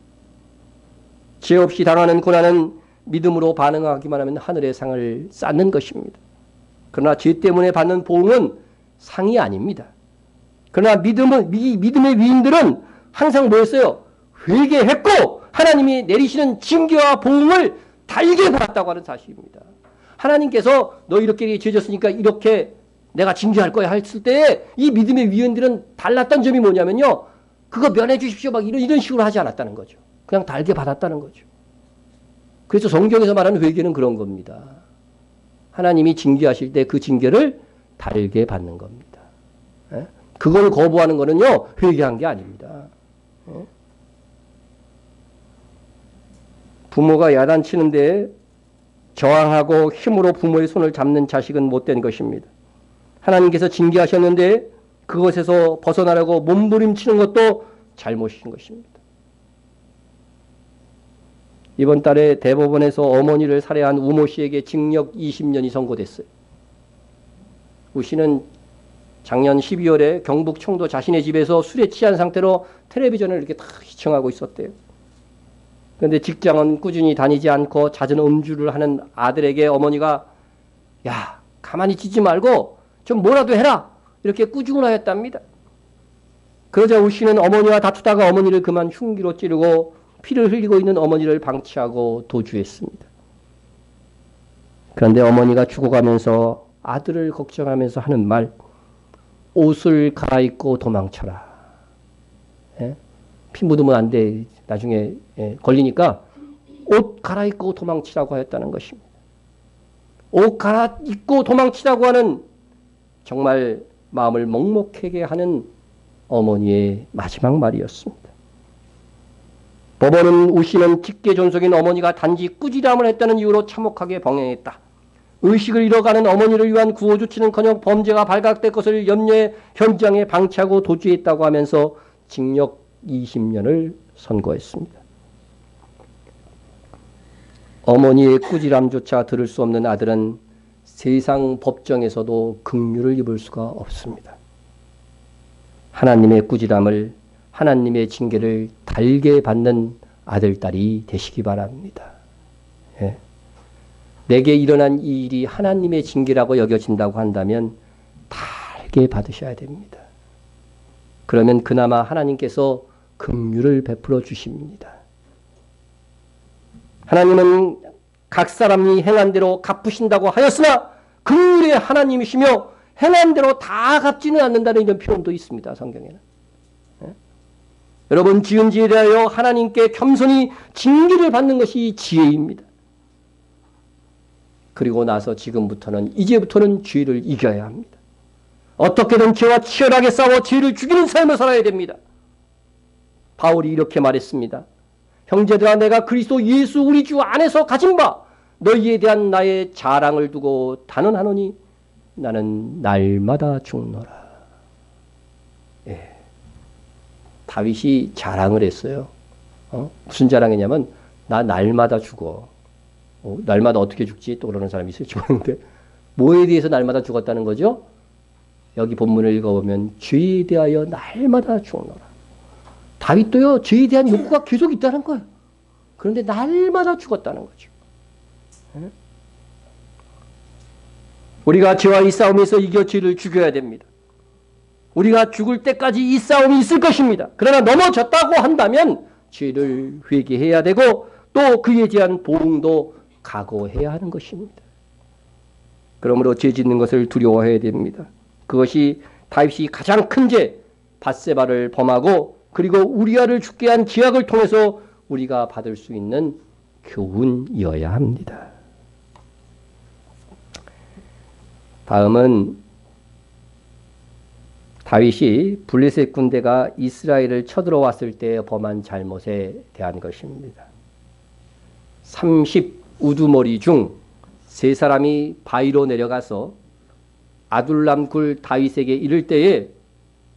죄 없이 당하는 고난은 믿음으로 반응하기만 하면 하늘의 상을 쌓는 것입니다. 그러나 죄 때문에 받는 보응은 상이 아닙니다. 그러나 믿음의 위인들은 항상 뭐였어요? 회개했고 하나님이 내리시는 징계와 보응을 달게 받았다고 하는 사실입니다. 하나님께서 너 이렇게 죄졌으니까 이렇게 내가 징계할 거야 했을 때 이 믿음의 위원들은 달랐던 점이 뭐냐면요. 그거 면해 주십시오 막 이런 식으로 하지 않았다는 거죠. 그냥 달게 받았다는 거죠. 그래서 성경에서 말하는 회개는 그런 겁니다. 하나님이 징계하실 때 그 징계를 달게 받는 겁니다. 그걸 거부하는 거는요, 회개한 게 아닙니다. 부모가 야단치는데 저항하고 힘으로 부모의 손을 잡는 자식은 못된 것입니다. 하나님께서 징계하셨는데 그것에서 벗어나려고 몸부림치는 것도 잘못인 것입니다. 이번 달에 대법원에서 어머니를 살해한 우모 씨에게 징역 20년이 선고됐어요. 우 씨는 작년 12월에 경북 청도 자신의 집에서 술에 취한 상태로 텔레비전을 이렇게 다 시청하고 있었대요. 그런데 직장은 꾸준히 다니지 않고 잦은 음주를 하는 아들에게 어머니가 야, 가만히 있지 말고 좀 뭐라도 해라, 이렇게 꾸중을 하였답니다. 그러자 우 씨는 어머니와 다투다가 어머니를 그만 흉기로 찌르고 피를 흘리고 있는 어머니를 방치하고 도주했습니다. 그런데 어머니가 죽어가면서 아들을 걱정하면서 하는 말, 옷을 갈아입고 도망쳐라. 예? 피 묻으면 안 돼. 나중에 걸리니까 옷 갈아입고 도망치라고 하였다는 것입니다. 옷 갈아입고 도망치라고 하는 정말 마음을 먹먹하게 하는 어머니의 마지막 말이었습니다. 법원은 우 씨는 직계 존속인 어머니가 단지 꾸지람을 했다는 이유로 참혹하게 병행했다. 의식을 잃어가는 어머니를 위한 구호조치는커녕 범죄가 발각될 것을 염려해 현장에 방치하고 도주했다고 하면서 징역 20년을 선고했습니다. 어머니의 꾸지람조차 들을 수 없는 아들은 세상 법정에서도 긍휼을 입을 수가 없습니다. 하나님의 꾸지람을, 하나님의 징계를 달게 받는 아들, 딸이 되시기 바랍니다. 예. 내게 일어난 이 일이 하나님의 징계라고 여겨진다고 한다면 달게 받으셔야 됩니다. 그러면 그나마 하나님께서 긍휼을 베풀어 주십니다. 하나님은 각 사람이 행한 대로 갚으신다고 하였으나 긍휼의 하나님이시며 행한 대로 다 갚지는 않는다는 이런 표현도 있습니다. 성경에는. 예? 여러분, 지은 지에 대하여 하나님께 겸손히 징계를 받는 것이 지혜입니다. 그리고 나서 지금부터는, 이제부터는 죄를 이겨야 합니다. 어떻게든 죄와 치열하게 싸워 죄를 죽이는 삶을 살아야 됩니다. 바울이 이렇게 말했습니다. 형제들아, 내가 그리스도 예수 우리 주 안에서 가진 바 너희에 대한 나의 자랑을 두고 단언하노니 나는 날마다 죽노라. 예. 다윗이 자랑을 했어요. 무슨 자랑했냐면 나 날마다 죽어. 날마다 어떻게 죽지? 또 그러는 사람이 있어요. 죽었는데 뭐에 대해서 날마다 죽었다는 거죠? 여기 본문을 읽어보면 죄에 대하여 날마다 죽노라. 다윗도요, 죄에 대한 욕구가 계속 있다는 거예요. 그런데 날마다 죽었다는 거죠. 우리가 죄와 이 싸움에서 이겨 죄를 죽여야 됩니다. 우리가 죽을 때까지 이 싸움이 있을 것입니다. 그러나 넘어졌다고 한다면 죄를 회개해야 되고 또 그에 대한 보응도 각오해야 하는 것입니다. 그러므로 죄 짓는 것을 두려워해야 됩니다. 그것이 다윗이 가장 큰 죄, 밧세바를 범하고 그리고 우리아를 죽게 한 기약을 통해서 우리가 받을 수 있는 교훈이어야 합니다. 다음은 다윗이 블레셋 군대가 이스라엘을 쳐들어왔을 때 범한 잘못에 대한 것입니다. 30 우두머리 중 3사람이 바위로 내려가서 아둘람 굴 다윗에게 이를 때에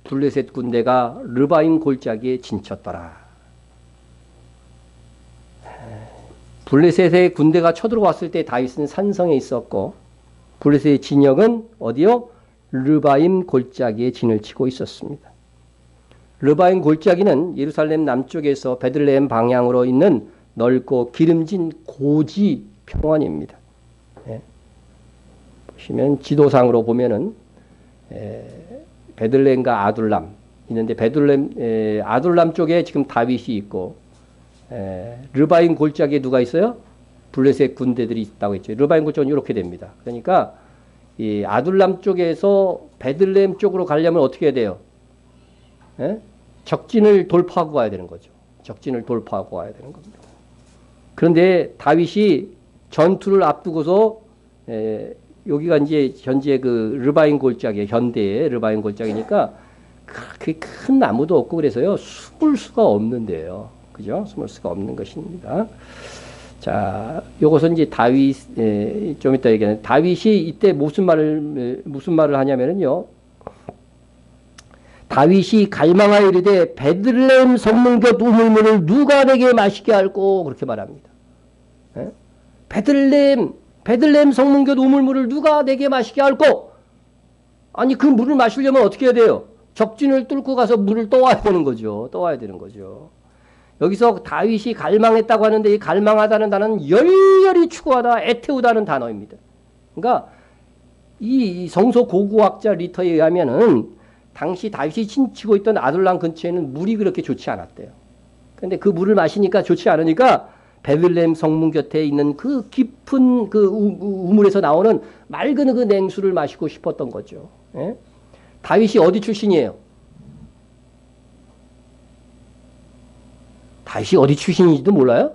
블레셋 군대가 르바임 골짜기에 진쳤더라. 블레셋의 군대가 쳐들어왔을 때 다윗은 산성에 있었고 블레셋의 진영은 어디요? 르바임 골짜기에 진을 치고 있었습니다. 르바임 골짜기는 예루살렘 남쪽에서 베들레헴 방향으로 있는 넓고 기름진 고지 평원입니다. 보시면 지도상으로 보면은 베들레헴과 아둘람 있는데 베들레헴 아둘람 쪽에 지금 다윗이 있고 르바임 골짜기에 누가 있어요? 블레셋 군대들이 있다고 했죠. 르바임 골짜기는 이렇게 됩니다. 그러니까 이 아둘람 쪽에서 베들레헴 쪽으로 가려면 어떻게 해야 돼요? 적진을 돌파하고 가야 되는 거죠. 적진을 돌파하고 가야 되는 겁니다. 그런데 다윗이 전투를 앞두고서 여기가 이제 현재 그 르바임 골짜기, 현대의 르바임 골짜기니까 그렇게 큰 나무도 없고 그래서요 숨을 수가 없는데요. 그죠? 숨을 수가 없는 것입니다. 자, 요것은 이제 좀 이따 얘기하는 다윗이 이때 무슨 말을 하냐면은요. 다윗이 갈망하여 이르되 베들레헴 성문곁 우물물을 누가 내게 마시게 할꼬 그렇게 말합니다. 예? 베들레헴 성문곁 우물물을 누가 내게 마시게 할꼬. 아니 그 물을 마시려면 어떻게 해야 돼요? 적진을 뚫고 가서 물을 떠와야 되는 거죠. 떠와야 되는 거죠. 여기서 다윗이 갈망했다고 하는데 이 갈망하다는 단어는 열렬히 추구하다, 애태우다는 단어입니다. 그러니까 이 성서 고고학자 리터에 의하면은 당시 다윗이 친치고 있던 아둘람 근처에는 물이 그렇게 좋지 않았대요. 그런데 그 물을 마시니까 좋지 않으니까 베들레헴 성문 곁에 있는 그 깊은 그 우물에서 나오는 맑은 그 냉수를 마시고 싶었던 거죠. 예? 다윗이 어디 출신이에요? 다윗이 어디 출신인지도 몰라요?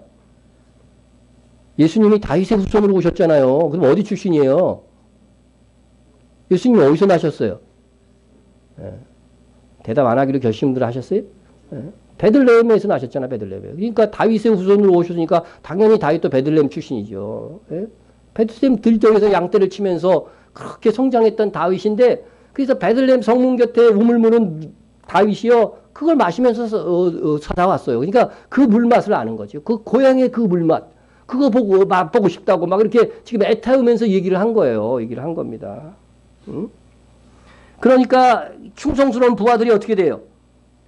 예수님이 다윗의 후손으로 오셨잖아요. 그럼 어디 출신이에요? 예수님이 어디서 나셨어요? 예. 대답 안 하기로 결심들 하셨어요? 예. 베들레헴에서 나셨잖아, 베들레헴에. 그러니까 다윗의 후손으로 오셨으니까 당연히 다윗도 베들레헴 출신이죠. 예? 베들레헴 들정에서 양떼를 치면서 그렇게 성장했던 다윗인데 그래서 베들레헴 성문 곁에 우물물은 다윗이요. 그걸 마시면서 살아왔어요. 그러니까 그 물맛을 아는 거죠. 그 고향의 그 물맛. 그거 보고 맛보고 싶다고 막 이렇게 지금 애타우면서 얘기를 한 거예요. 얘기를 한 겁니다. 응? 그러니까 충성스러운 부하들이 어떻게 돼요?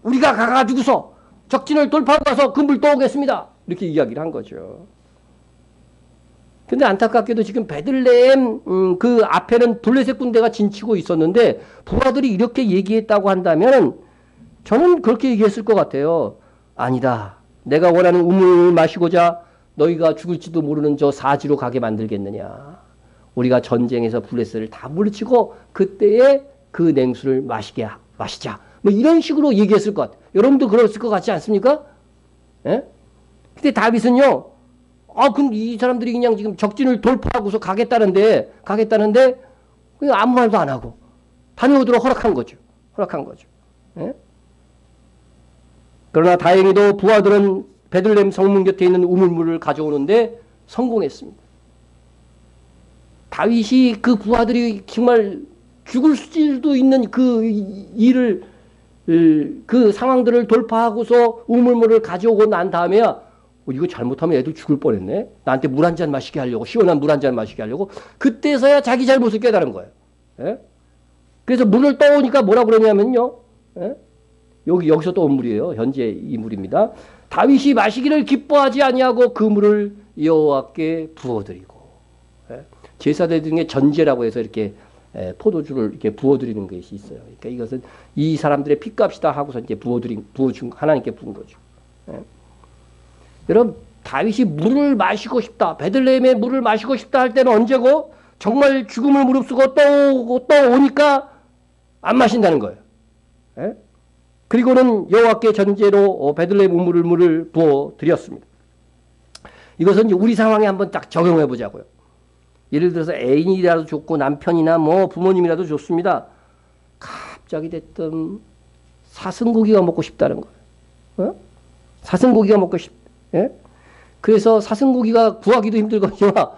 우리가 가가지고서 적진을 돌파하고 가서 그 물 떠오겠습니다. 이렇게 이야기를 한 거죠. 근데 안타깝게도 지금 베들레헴 그 앞에는 블레셋 군대가 진치고 있었는데 부하들이 이렇게 얘기했다고 한다면 저는 그렇게 얘기했을 것 같아요. 아니다. 내가 원하는 우물을 마시고자 너희가 죽을지도 모르는 저 사지로 가게 만들겠느냐. 우리가 전쟁에서 블레셋을 다 물리치고 그때에 그 냉수를 마시자. 뭐 이런 식으로 얘기했을 것 같아요. 여러분도 그랬을 것 같지 않습니까? 예? 근데 다윗은요. 그럼 이 사람들이 그냥 지금 적진을 돌파하고서 가겠다는데 그냥 아무 말도 안 하고 다녀오도록 허락한 거죠. 예? 그러나 다행히도 부하들은 베들레헴 성문 곁에 있는 우물물을 가져오는데 성공했습니다. 다윗이 그 부하들이 정말 죽을 수도 있는 그 일을 그 상황들을 돌파하고서 우물물을 가져오고 난 다음에야 이거 잘못하면 애들 죽을 뻔했네. 나한테 물 한 잔 마시게 하려고 시원한 물 한 잔 마시게 하려고 그때서야 자기 잘못을 깨달은 거예요. 예? 그래서 물을 떠오니까 뭐라 그러냐면요. 예? 여기서 떠온 물이에요. 현재 이 물입니다. 다윗이 마시기를 기뻐하지 아니하고 그 물을 여호와께 부어드리고 예? 제사들 등의 전제라고 해서 이렇게 포도주를 이렇게 부어드리는 것이 있어요. 그러니까 이것은 이 사람들의 피값이다 하고서 이제 부어준 하나님께 부은 거죠. 예? 여러분 다윗이 물을 마시고 싶다. 베들레헴의 물을 마시고 싶다 할 때는 언제고? 정말 죽음을 무릅쓰고 또 오니까 안 마신다는 거예요. 예? 그리고는 여호와께 전제로 베들레헴 우물을 부어 드렸습니다. 이것은 이제 우리 상황에 한번 딱 적용해 보자고요. 예를 들어서 애인이라도 좋고 남편이나 뭐 부모님이라도 좋습니다. 갑자기 됐든 사슴고기가 먹고 싶다는 거예요. 어? 사슴고기가 먹고 싶. 예? 그래서 사슴고기가 구하기도 힘들거니와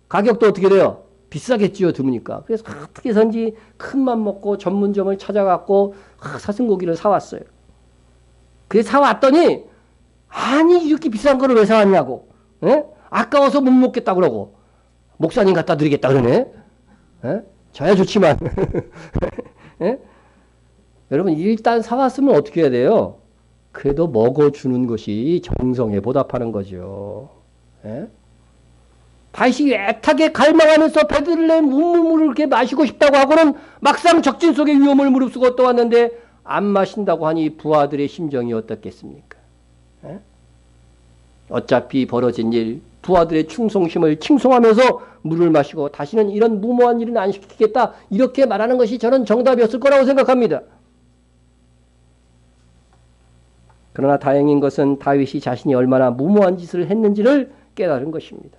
가격도 어떻게 돼요? 비싸겠지요, 드무니까. 그래서 어떻게 해서인지 큰맘 먹고 전문점을 찾아갖고 사슴고기를 사왔어요. 그래서 사왔더니 아니 이렇게 비싼 거를 왜 사왔냐고. 예? 아까워서 못 먹겠다 그러고 목사님 갖다 드리겠다 그러네. 예? 저야 좋지만 예? 여러분 일단 사왔으면 어떻게 해야 돼요? 그래도 먹어주는 것이 정성에 보답하는 거죠. 예? 다윗이 애타게 갈망하면서 베들레헴 우물물을 이렇게 마시고 싶다고 하고는 막상 적진 속의 위험을 무릅쓰고 떠왔는데 안 마신다고 하니 부하들의 심정이 어떻겠습니까? 예? 어차피 벌어진 일, 부하들의 충성심을 칭송하면서 물을 마시고 다시는 이런 무모한 일은 안 시키겠다 이렇게 말하는 것이 저는 정답이었을 거라고 생각합니다. 그러나 다행인 것은 다윗이 자신이 얼마나 무모한 짓을 했는지를 깨달은 것입니다.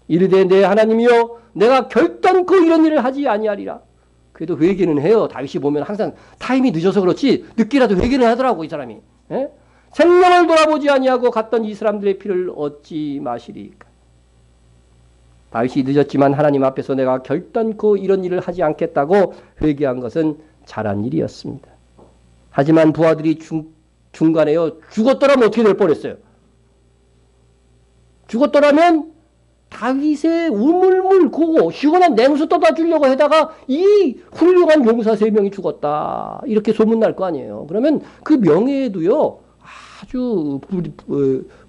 이르되 내 하나님이여 내가 결단코 이런 일을 하지 아니하리라. 그래도 회개는 해요. 다윗이 보면 항상 타임이 늦어서 그렇지 늦게라도 회개는 하더라고 이 사람이. 예? 생명을 돌아보지 아니하고 갔던 이 사람들의 피를 얻지 마시리까. 다윗이 늦었지만 하나님 앞에서 내가 결단코 이런 일을 하지 않겠다고 회개한 것은 잘한 일이었습니다. 하지만 부하들이 중간에요. 죽었더라면 어떻게 될 뻔했어요. 죽었더라면 다윗의 우물물 고고 시원한 냉수 떠다 주려고 하다가 이 훌륭한 용사 3명이 죽었다. 이렇게 소문날 거 아니에요. 그러면 그 명예에도요. 아주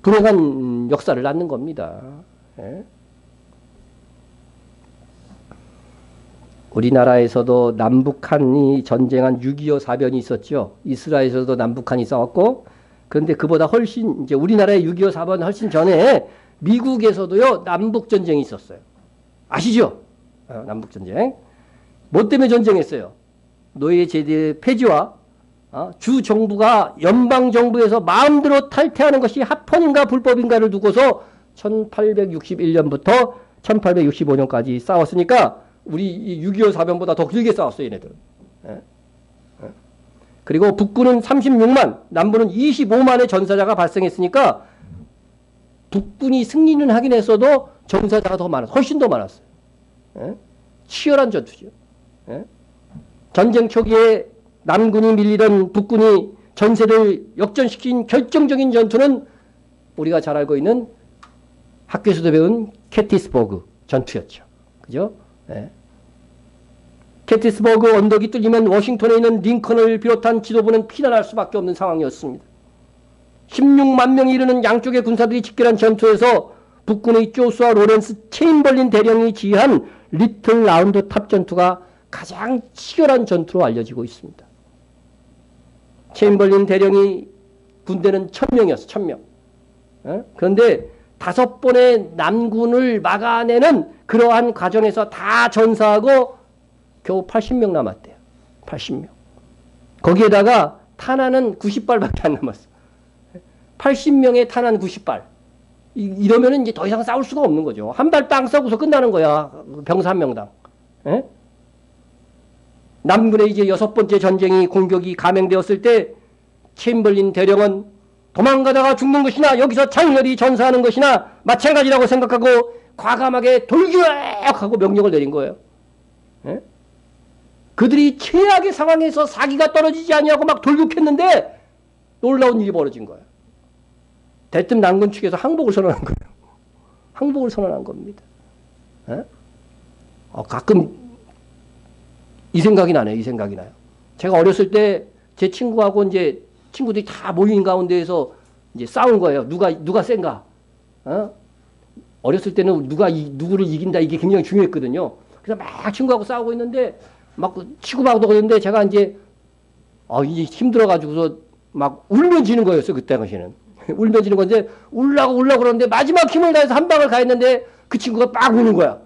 불행한 역사를 낳는 겁니다. 예? 우리나라에서도 남북한이 전쟁한 6.25 사변이 있었죠. 이스라엘에서도 남북한이 싸웠고, 그런데 그보다 훨씬, 이제 우리나라의 6.25 사변 훨씬 전에 미국에서도요, 남북전쟁이 있었어요. 아시죠? 남북전쟁. 뭐 때문에 전쟁했어요? 노예제대 폐지와 주 정부가 연방정부에서 마음대로 탈퇴하는 것이 합헌인가 불법인가를 두고서 1861년부터 1865년까지 싸웠으니까 우리 6.25 사변보다 더 길게 싸웠어요, 얘네들은. 그리고 북부는 36만, 남부는 25만의 전사자가 발생했으니까 북군이 승리는 하긴 했어도 전사자가 더 많았어요. 훨씬 더 많았어요. 치열한 전투죠. 전쟁 초기에 남군이 밀리던 북군이 전세를 역전시킨 결정적인 전투는 우리가 잘 알고 있는 학교에서도 배운 게티스버그 전투였죠. 그죠? 게티스버그 언덕이 뚫리면 워싱턴에 있는 링컨을 비롯한 지도부는 피난할 수밖에 없는 상황이었습니다. 16만 명이 이르는 양쪽의 군사들이 직결한 전투에서 북군의 조수아 로렌스 체인벌린 대령이 지휘한 리틀 라운드 탑 전투가 가장 치열한 전투로 알려지고 있습니다. 체인벌린 대령이 군대는 1000명이었어. 1000명. 그런데 5번의 남군을 막아내는 그러한 과정에서 다 전사하고 겨우 80명 남았대요. 80명. 거기에다가 탄환은 90발밖에 안 남았어. 80명의 탄환 90발. 이러면은 이제 더 이상 싸울 수가 없는 거죠. 한 발 빵 쏘고서 끝나는 거야. 병사 한 명당. 에? 남군의 이제 6번째 전쟁이 공격이 감행되었을 때 체인벌린 대령은 도망가다가 죽는 것이나 여기서 장렬히 전사하는 것이나 마찬가지라고 생각하고 과감하게 돌격하고 명령을 내린 거예요. 에? 그들이 최악의 상황에서 사기가 떨어지지 아니하고 막 돌격했는데 놀라운 일이 벌어진 거예요. 대뜸 남군 측에서 항복을 선언한 거예요. 항복을 선언한 겁니다. 가끔 이 생각이 나네요. 이 생각이 나요. 제가 어렸을 때 제 친구하고 이제 친구들이 다 모인 가운데에서 이제 싸운 거예요. 누가 센가? 어렸을 때는 누구를 이긴다 이게 굉장히 중요했거든요. 그래서 막 친구하고 싸우고 있는데 막 치고받고 그랬는데 제가 이제 이제 힘들어가지고서 막 울면 지는 거였어요. 그때 당시에는. 울면 지는 건데 울라고 그러는데 마지막 힘을 다해서 한 방을 가했는데 그 친구가 빡 우는 거야.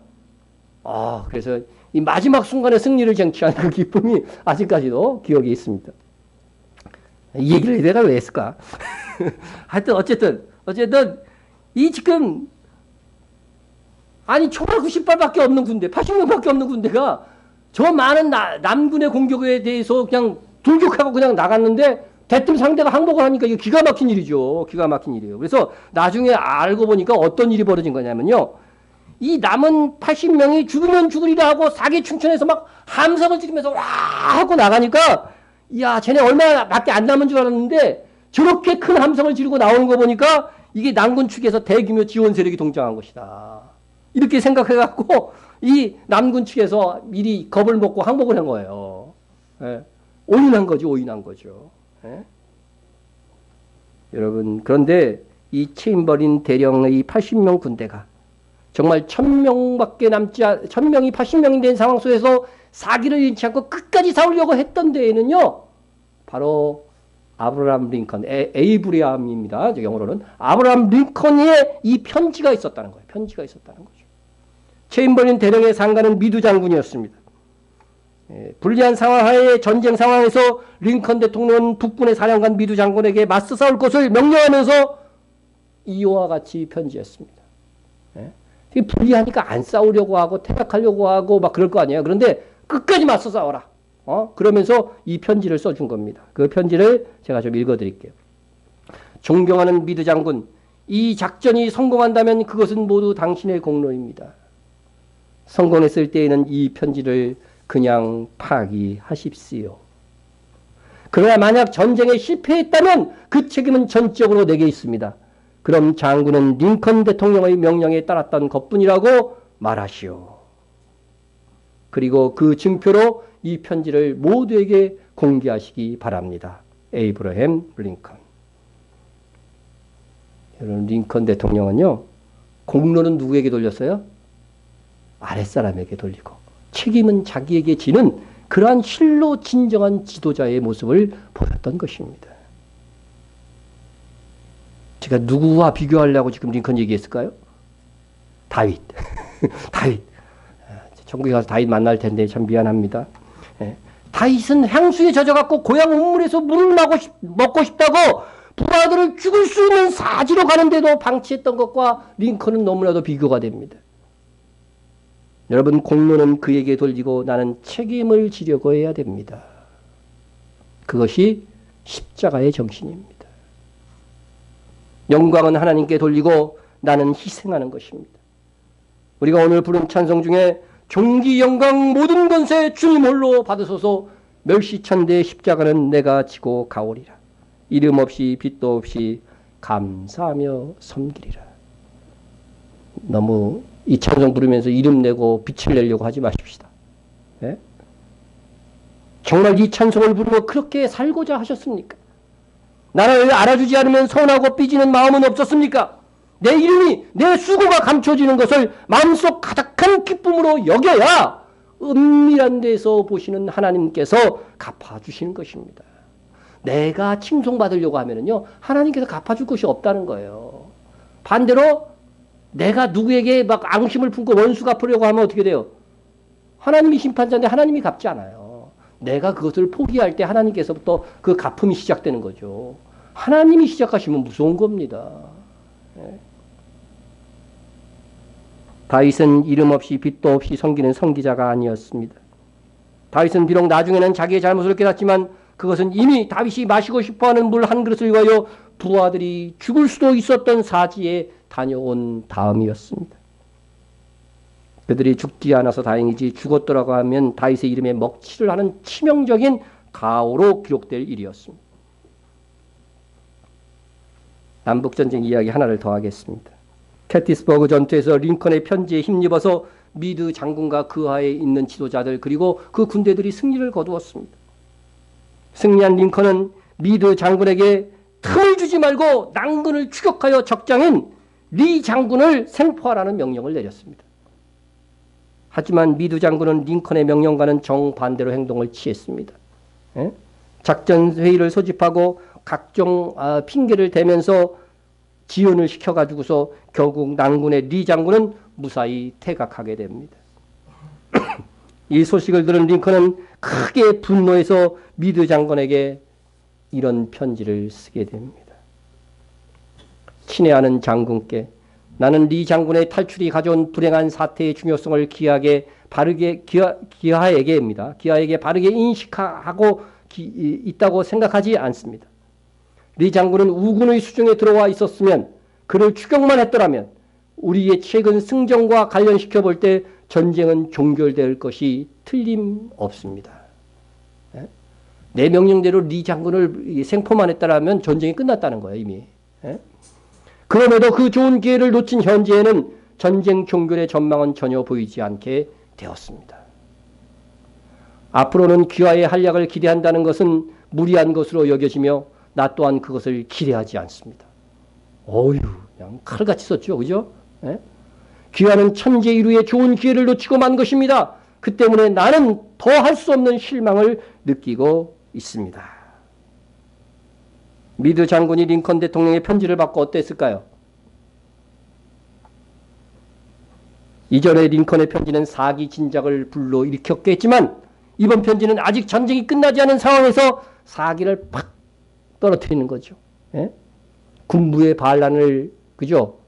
그래서 이 마지막 순간에 승리를 쟁취한 그 기쁨이 아직까지도 기억에 있습니다. 이 얘기를 내가 왜 했을까? 하여튼 어쨌든 이 지금 총알 90발밖에 없는 군대, 80명밖에 없는 군대가 저 많은 남군의 공격에 대해서 그냥 돌격하고 그냥 나갔는데 대뜸 상대가 항복을 하니까 이거 기가 막힌 일이죠. 기가 막힌 일이에요. 그래서 나중에 알고 보니까 어떤 일이 벌어진 거냐면요. 이 남은 80명이 죽으면 죽으리라 하고 사기 충천해서 막 함성을 지르면서 와 하고 나가니까 야 쟤네 얼마밖에 안 남은 줄 알았는데 저렇게 큰 함성을 지르고 나오는 거 보니까 이게 남군 측에서 대규모 지원 세력이 동장한 것이다. 이렇게 생각해갖고 이 남군 측에서 미리 겁을 먹고 항복을 한 거예요. 오인한 거죠. 여러분 그런데 이 체인벌린 대령의 80명 군대가 정말 1000명이 80명이 된 상황 속에서 사기를 잃지 않고 끝까지 싸우려고 했던 데에는요. 바로 아브라함 링컨, 에이브리함입니다. 영어로는 아브라함 링컨의 이 편지가 있었다는 거예요. 체인벌린 대령의 상관은 미두 장군이었습니다. 불리한 상황하에 전쟁 상황에서 링컨 대통령은 북군의 사령관 미두 장군에게 맞서 싸울 것을 명령하면서 이와 같이 편지했습니다. 불리하니까 안 싸우려고 하고 퇴각하려고 하고 막 그럴 거 아니에요. 그런데 끝까지 맞서 싸워라. 그러면서 이 편지를 써준 겁니다. 그 편지를 제가 좀 읽어드릴게요. 존경하는 미드 장군, 이 작전이 성공한다면 그것은 모두 당신의 공로입니다. 성공했을 때에는 이 편지를 그냥 파기하십시오. 그러나 만약 전쟁에 실패했다면 그 책임은 전적으로 내게 있습니다. 그럼 장군은 링컨 대통령의 명령에 따랐던 것뿐이라고 말하시오. 그리고 그 증표로 이 편지를 모두에게 공개하시기 바랍니다. 에이브러햄 링컨. 여러분, 링컨 대통령은요, 공로는 누구에게 돌렸어요? 아랫사람에게 돌리고 책임은 자기에게 지는 그러한 실로 진정한 지도자의 모습을 보였던 것입니다. 제가 누구와 비교하려고 지금 링컨 얘기했을까요? 다윗. 다윗. 천국에 가서 다윗 만날 텐데 참 미안합니다. 다윗은 향수에 젖어갖고 고향 우물에서 물을 먹고 싶다고 부하들을 죽을 수 있는 사지로 가는데도 방치했던 것과 링컨은 너무나도 비교가 됩니다. 여러분, 공로는 그에게 돌리고 나는 책임을 지려고 해야 됩니다. 그것이 십자가의 정신입니다. 영광은 하나님께 돌리고 나는 희생하는 것입니다. 우리가 오늘 부른 찬송 중에 존귀 영광 모든 권세 주님 홀로 받으소서, 멸시천대의 십자가는 내가 지고 가오리라. 이름 없이 빛도 없이 감사하며 섬기리라. 너무 이 찬송 부르면서 이름 내고 빛을 내려고 하지 마십시다. 예? 정말 이 찬송을 부르고 그렇게 살고자 하셨습니까? 나를 알아주지 않으면 서운하고 삐지는 마음은 없었습니까? 내 이름이, 내 수고가 감춰지는 것을 마음속 가득한 기쁨으로 여겨야 은밀한 데서 보시는 하나님께서 갚아주시는 것입니다. 내가 칭송받으려고 하면은요, 하나님께서 갚아줄 것이 없다는 거예요. 반대로 내가 누구에게 막 앙심을 품고 원수 갚으려고 하면 어떻게 돼요? 하나님이 심판자인데 하나님이 갚지 않아요. 내가 그것을 포기할 때 하나님께서부터 그 갚음이 시작되는 거죠. 하나님이 시작하시면 무서운 겁니다. 다윗은 이름 없이 빛도 없이 섬기는 선기자가 아니었습니다. 다윗은 비록 나중에는 자기의 잘못을 깨닫지만 그것은 이미 다윗이 마시고 싶어하는 물 한 그릇을 위하여 부하들이 죽을 수도 있었던 사지에 다녀온 다음이었습니다. 그들이 죽지 않아서 다행이지 죽었더라고 하면 다윗의 이름에 먹칠을 하는 치명적인 가오로 기록될 일이었습니다. 남북전쟁 이야기 하나를 더 하겠습니다. 캐티스버그 전투에서 링컨의 편지에 힘입어서 미드 장군과 그 하에 있는 지도자들 그리고 그 군대들이 승리를 거두었습니다. 승리한 링컨은 미드 장군에게 틈을 주지 말고 난군을 추격하여 적장인 리 장군을 생포하라는 명령을 내렸습니다. 하지만 미드 장군은 링컨의 명령과는 정반대로 행동을 취했습니다. 작전 회의를 소집하고 각종 핑계를 대면서 지연을 시켜가지고서 결국 난군의 리 장군은 무사히 퇴각하게 됩니다. 이 소식을 들은 링컨은 크게 분노해서 미드 장군에게 이런 편지를 쓰게 됩니다. 친애하는 장군께 나는 리 장군의 탈출이 가져온 불행한 사태의 중요성을 기하에게 바르게 인식하고 있다고 생각하지 않습니다. 리 장군은 우군의 수중에 들어와 있었으면 그를 추격만 했더라면 우리의 최근 승전과 관련시켜 볼 때 전쟁은 종결될 것이 틀림없습니다. 내 명령대로 리 장군을 생포만 했다라면 전쟁이 끝났다는 거예요, 이미. 그럼에도 그 좋은 기회를 놓친 현재에는 전쟁 종결의 전망은 전혀 보이지 않게 되었습니다. 앞으로는 귀화의 한략을 기대한다는 것은 무리한 것으로 여겨지며 나 또한 그것을 기대하지 않습니다. 어휴, 그냥 칼같이 썼죠, 그죠? 귀화는 천재이루의 좋은 기회를 놓치고 만 것입니다. 그 때문에 나는 더 할 수 없는 실망을 느끼고 있습니다. 미드 장군이 링컨 대통령의 편지를 받고 어땠을까요? 이전에 링컨의 편지는 사기 진작을 불러일으켰겠지만 이번 편지는 아직 전쟁이 끝나지 않은 상황에서 사기를 팍 떨어뜨리는 거죠. 군부의 반란을 그죠?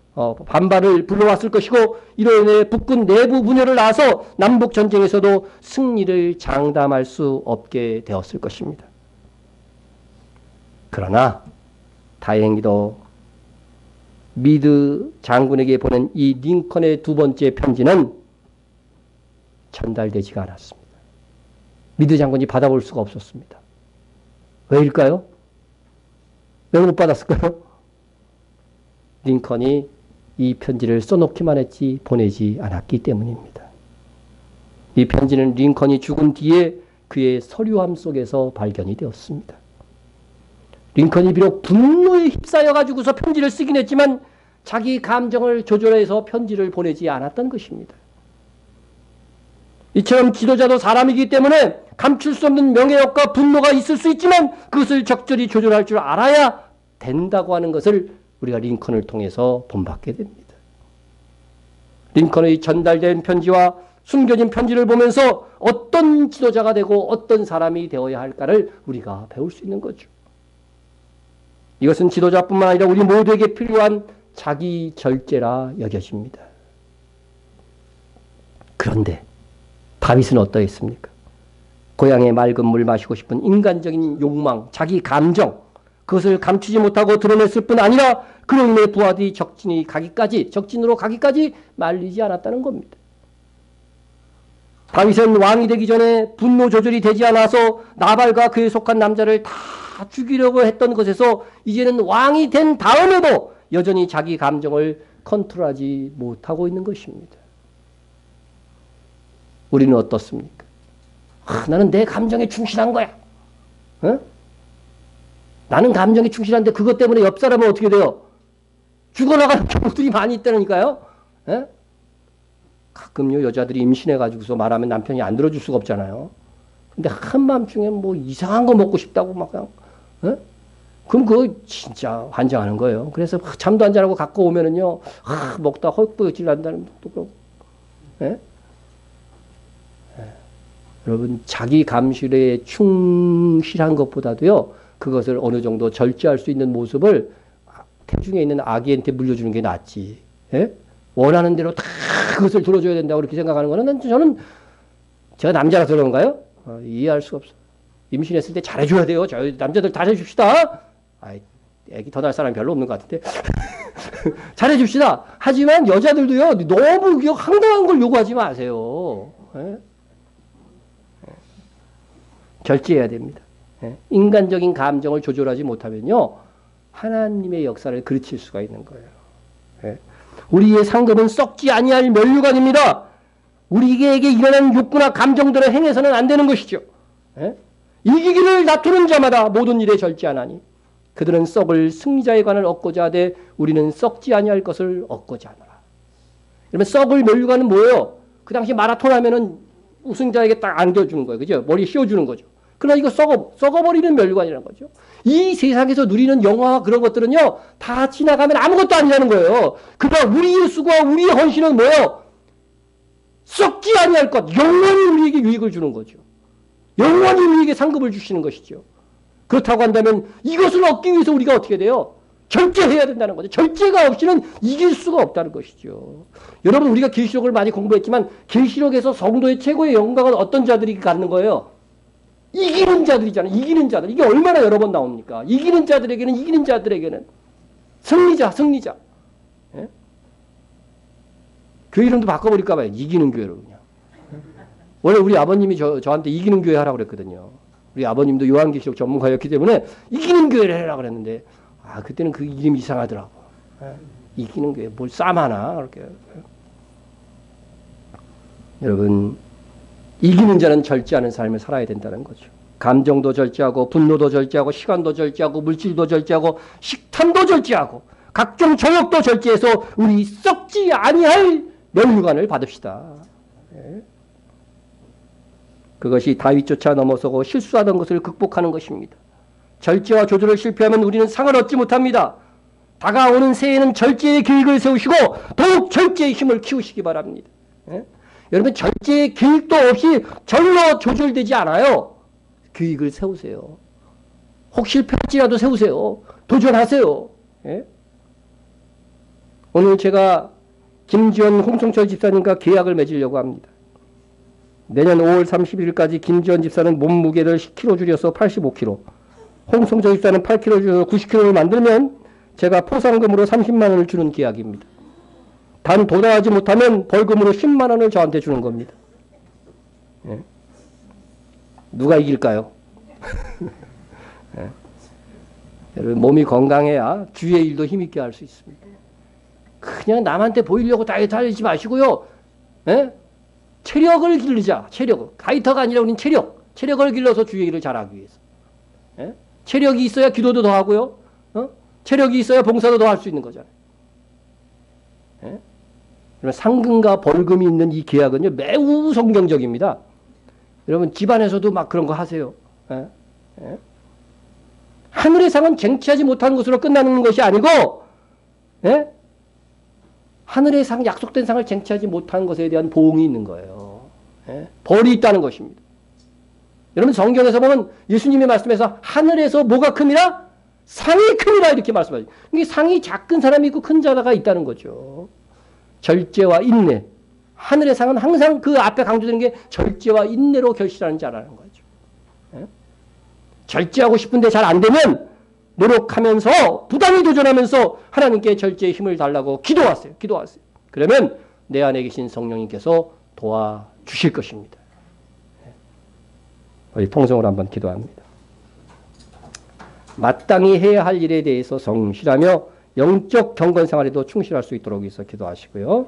반발을 불러왔을 것이고 이로 인해 북군 내부 분열을 낳아서 남북 전쟁에서도 승리를 장담할 수 없게 되었을 것입니다. 그러나 다행히도 미드 장군에게 보낸 이 링컨의 두 번째 편지는 전달되지가 않았습니다. 미드 장군이 받아볼 수가 없었습니다. 왜일까요? 왜 못 받았을까요? 링컨이 이 편지를 써놓기만 했지 보내지 않았기 때문입니다. 이 편지는 링컨이 죽은 뒤에 그의 서류함 속에서 발견이 되었습니다. 링컨이 비록 분노에 휩싸여 가지고서 편지를 쓰긴 했지만 자기 감정을 조절해서 편지를 보내지 않았던 것입니다. 이처럼 지도자도 사람이기 때문에 감출 수 없는 명예욕과 분노가 있을 수 있지만 그것을 적절히 조절할 줄 알아야 된다고 하는 것을 우리가 링컨을 통해서 본받게 됩니다. 링컨의 전달된 편지와 숨겨진 편지를 보면서 어떤 지도자가 되고 어떤 사람이 되어야 할까를 우리가 배울 수 있는 거죠. 이것은 지도자뿐만 아니라 우리 모두에게 필요한 자기 절제라 여겨집니다. 그런데 다윗은 어떠했습니까? 고향의 맑은 물 마시고 싶은 인간적인 욕망, 자기 감정, 그것을 감추지 못하고 드러냈을 뿐 아니라 그로 인해 부하들이 적진으로 가기까지 말리지 않았다는 겁니다. 다윗은 왕이 되기 전에 분노 조절이 되지 않아서 나발과 그에 속한 남자를 다 죽이려고 했던 것에서 이제는 왕이 된 다음에도 여전히 자기 감정을 컨트롤하지 못하고 있는 것입니다. 우리는 어떻습니까? 나는 내 감정에 충실한 거야. 어? 나는 감정에 충실한데 그것 때문에 옆 사람은 어떻게 돼요? 죽어나가는 경우들이 많이 있다니까요. 에? 가끔요 여자들이 임신해가지고서 말하면 남편이 안 들어줄 수가 없잖아요. 근데 한밤중에 뭐 이상한 거 먹고 싶다고 막 그냥 에? 그럼 그거 진짜 환장하는 거예요. 그래서 잠도 안 자라고 갖고 오면은요 먹다 헐떡질 난다는 것도 그렇고 에? 여러분 자기 감실에 충실한 것보다도요 그것을 어느 정도 절제할 수 있는 모습을 태중에 있는 아기한테 물려주는 게 낫지. 예? 원하는 대로 다 그것을 들어줘야 된다고 그렇게 생각하는 거는 저는 제가 남자라서 그런가요? 이해할 수가 없어. 임신했을 때 잘해줘야 돼요. 저희 남자들 다 해줍시다. 애기 더 날 사람이 별로 없는 것 같은데. 잘해줍시다. 하지만 여자들도요 너무 황당한 걸 요구하지 마세요. 예? 절제해야 됩니다. 인간적인 감정을 조절하지 못하면요 하나님의 역사를 그르칠 수가 있는 거예요. 우리의 상급은 썩지 아니할 면류관입니다. 우리에게 일어난 욕구나 감정들을 행해서는 안 되는 것이죠. 이기기를 다투는 자마다 모든 일에 절제하나니 그들은 썩을 승리자의 관을 얻고자 하되 우리는 썩지 아니할 것을 얻고자 하노라. 그러면 썩을 면류관은 뭐예요? 그 당시 마라톤 하면은 우승자에게 딱 안겨주는 거예요. 그죠? 머리 씌워주는 거죠. 그러나 이거 썩어버리는 면류관이라는 거죠. 이 세상에서 누리는 영화와 그런 것들은요, 다 지나가면 아무것도 아니라는 거예요. 그러나 우리의 수고와 우리의 헌신은 뭐예요? 썩지 아니할 것, 영원히 우리에게 유익을 주는 거죠. 영원히 우리에게 상급을 주시는 것이죠. 그렇다고 한다면 이것을 얻기 위해서 우리가 어떻게 돼요? 절제해야 된다는 거죠. 절제가 없이는 이길 수가 없다는 것이죠. 여러분 우리가 계시록을 많이 공부했지만 계시록에서 성도의 최고의 영광은 어떤 자들이 갖는 거예요? 이기는 자들이잖아요. 이기는 자들. 이게 얼마나 여러 번 나옵니까? 이기는 자들에게는 승리자. 예? 교회 이름도 바꿔버릴까 봐요. 이기는 교회로 그냥. 원래 우리 아버님이 저한테 이기는 교회 하라고 그랬거든요. 우리 아버님도 요한계시록 전문가였기 때문에 이기는 교회를 해라 그랬는데 그때는 그 이름이 이상하더라고. 이기는 교회 뭘 싸마나 그렇게. 여러분 이기는 자는 절제하는 삶을 살아야 된다는 거죠. 감정도 절제하고 분노도 절제하고 시간도 절제하고 물질도 절제하고 식탐도 절제하고 각종 정욕도 절제해서 우리 썩지 아니할 면류관을 받읍시다. 네. 그것이 다윗조차 넘어서고 실수하던 것을 극복하는 것입니다. 절제와 조절을 실패하면 우리는 상을 얻지 못합니다. 다가오는 새해에는 절제의 계획을 세우시고 더욱 절제의 힘을 키우시기 바랍니다. 네? 여러분 절제의 계획도 없이 절로 조절되지 않아요. 계획을 세우세요. 혹 실패할지라도 세우세요. 도전하세요. 예? 오늘 제가 김지원 홍성철 집사님과 계약을 맺으려고 합니다. 내년 5월 31일까지 김지원 집사는 몸무게를 10kg 줄여서 85kg, 홍성철 집사는 8kg 줄여서 90kg를 만들면 제가 포상금으로 30만 원을 주는 계약입니다. 단 도달하지 못하면 벌금으로 10만 원을 저한테 주는 겁니다. 예. 누가 이길까요? 예. 여러분, 몸이 건강해야 주위의 일도 힘있게 할 수 있습니다. 그냥 남한테 보이려고 다이어트 하지 마시고요. 예? 체력을 기르자. 체력. 다이어트가 아니라 우리는 체력을 길러서 주위의 일을 잘하기 위해서. 예? 체력이 있어야 기도도 더 하고요. 체력이 있어야 봉사도 더 할 수 있는 거잖아요. 예? 상금과 벌금이 있는 이 계약은요, 매우 성경적입니다. 여러분, 집안에서도 막 그런 거 하세요. 예? 예? 하늘의 상은 쟁취하지 못하는 것으로 끝나는 것이 아니고, 예? 하늘의 상, 약속된 상을 쟁취하지 못한 것에 대한 보응이 있는 거예요. 예? 벌이 있다는 것입니다. 여러분, 성경에서 보면 예수님의 말씀에서 하늘에서 뭐가 큼이라? 상이 큼이라 이렇게 말씀하죠. 이게 상이 작은 사람이 있고 큰 자가 있다는 거죠. 절제와 인내. 하늘의 상은 항상 그 앞에 강조되는 게 절제와 인내로 결실하는 자라는 거죠. 예? 절제하고 싶은데 잘 안 되면 노력하면서 부단히 도전하면서 하나님께 절제의 힘을 달라고 기도하세요. 그러면 내 안에 계신 성령님께서 도와주실 것입니다. 우리 통성으로 한번 기도합니다. 마땅히 해야 할 일에 대해서 성실하며 영적 경건 생활에도 충실할 수 있도록 해서 기도하시고요.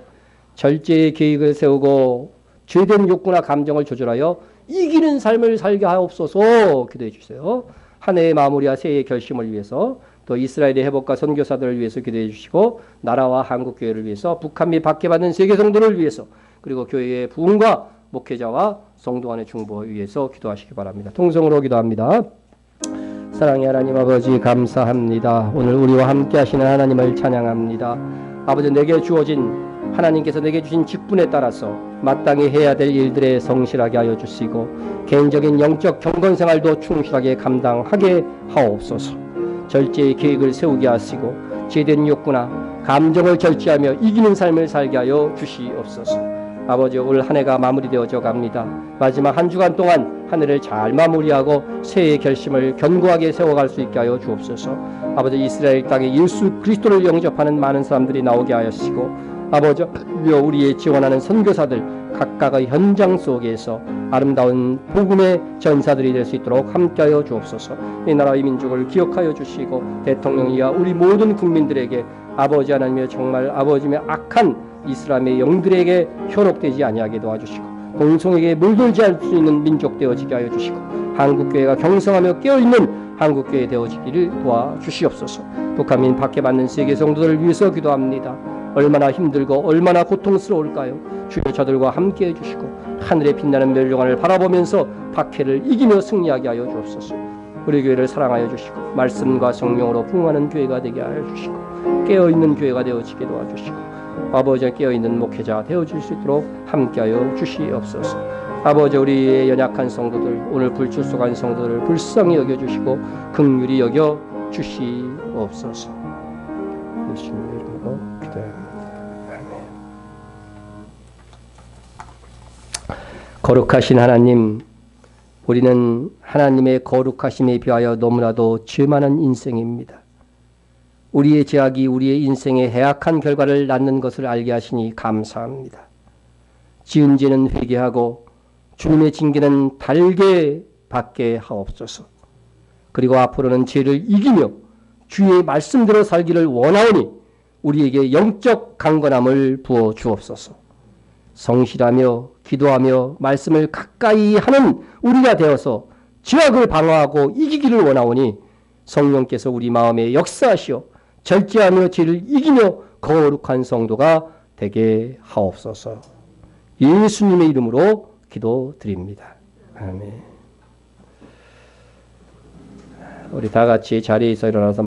절제의 계획을 세우고 죄된 욕구나 감정을 조절하여 이기는 삶을 살게 하옵소서 기도해 주세요. 한 해의 마무리와 새해의 결심을 위해서 또 이스라엘의 회복과 선교사들을 위해서 기도해 주시고 나라와 한국교회를 위해서 북한 및 밖에 받는 세계 성도를 위해서 그리고 교회의 부흥과 목회자와 성도 간의 중보를 위해서 기도하시기 바랍니다. 통성으로 기도합니다. 사랑의 하나님 아버지 감사합니다. 오늘 우리와 함께 하시는 하나님을 찬양합니다. 아버지 내게 주어진 하나님께서 내게 주신 직분에 따라서 마땅히 해야 될 일들에 성실하게 하여 주시고 개인적인 영적 경건생활도 충실하게 감당하게 하옵소서. 절제의 계획을 세우게 하시고 제된 욕구나 감정을 절제하며 이기는 삶을 살게 하여 주시옵소서. 아버지 올 한 해가 마무리되어져 갑니다. 마지막 한 주간 동안 한 해를 잘 마무리하고 새해의 결심을 견고하게 세워갈 수 있게 하여 주옵소서. 아버지 이스라엘 땅에 예수 그리스도를 영접하는 많은 사람들이 나오게 하시고 아버지 우리의 지원하는 선교사들 각각의 현장 속에서 아름다운 복음의 전사들이 될 수 있도록 함께하여 주옵소서. 이 나라의 민족을 기억하여 주시고 대통령이야 우리 모든 국민들에게 아버지 하나님의 정말 아버지의 악한 이슬람의 영들에게 현혹되지 아니하게 도와주시고 공성에게 물들지 않을 수 있는 민족 되어지게 하여 주시고 한국교회가 경성하며 깨어있는 한국교회 되어지기를 도와주시옵소서. 북한민 박해받는 세계 성도들을 위해서 기도합니다. 얼마나 힘들고 얼마나 고통스러울까요? 주여 저들과 함께해 주시고 하늘에 빛나는 멸류관을 바라보면서 박해를 이기며 승리하게 하여 주옵소서. 우리 교회를 사랑하여 주시고 말씀과 성령으로 부흥하는 교회가 되게 하여 주시고 깨어있는 교회가 되어지게 도와주시고 아버지 깨어있는 목회자 되어줄 수 있도록 함께하여 주시옵소서. 아버지 우리의 연약한 성도들 오늘 불출석한 성도들을 불쌍히 여겨주시고 긍휼히 여겨 주시옵소서. 예수님의 이름으로 기도합니다. 아멘. 거룩하신 하나님, 우리는 하나님의 거룩하심에 비하여 너무나도 죄 많은 인생입니다. 우리의 죄악이 우리의 인생에 해악한 결과를 낳는 것을 알게 하시니 감사합니다. 지은 죄는 회개하고 주님의 징계는 달게 받게 하옵소서. 그리고 앞으로는 죄를 이기며 주의 말씀대로 살기를 원하오니 우리에게 영적 강건함을 부어 주옵소서. 성실하며 기도하며 말씀을 가까이 하는 우리가 되어서 죄악을 방어하고 이기기를 원하오니 성령께서 우리 마음에 역사하시어 절제하며 죄를 이기며 거룩한 성도가 되게 하옵소서. 예수님의 이름으로 기도드립니다. 아멘. 우리 다 같이 자리에서 일어나서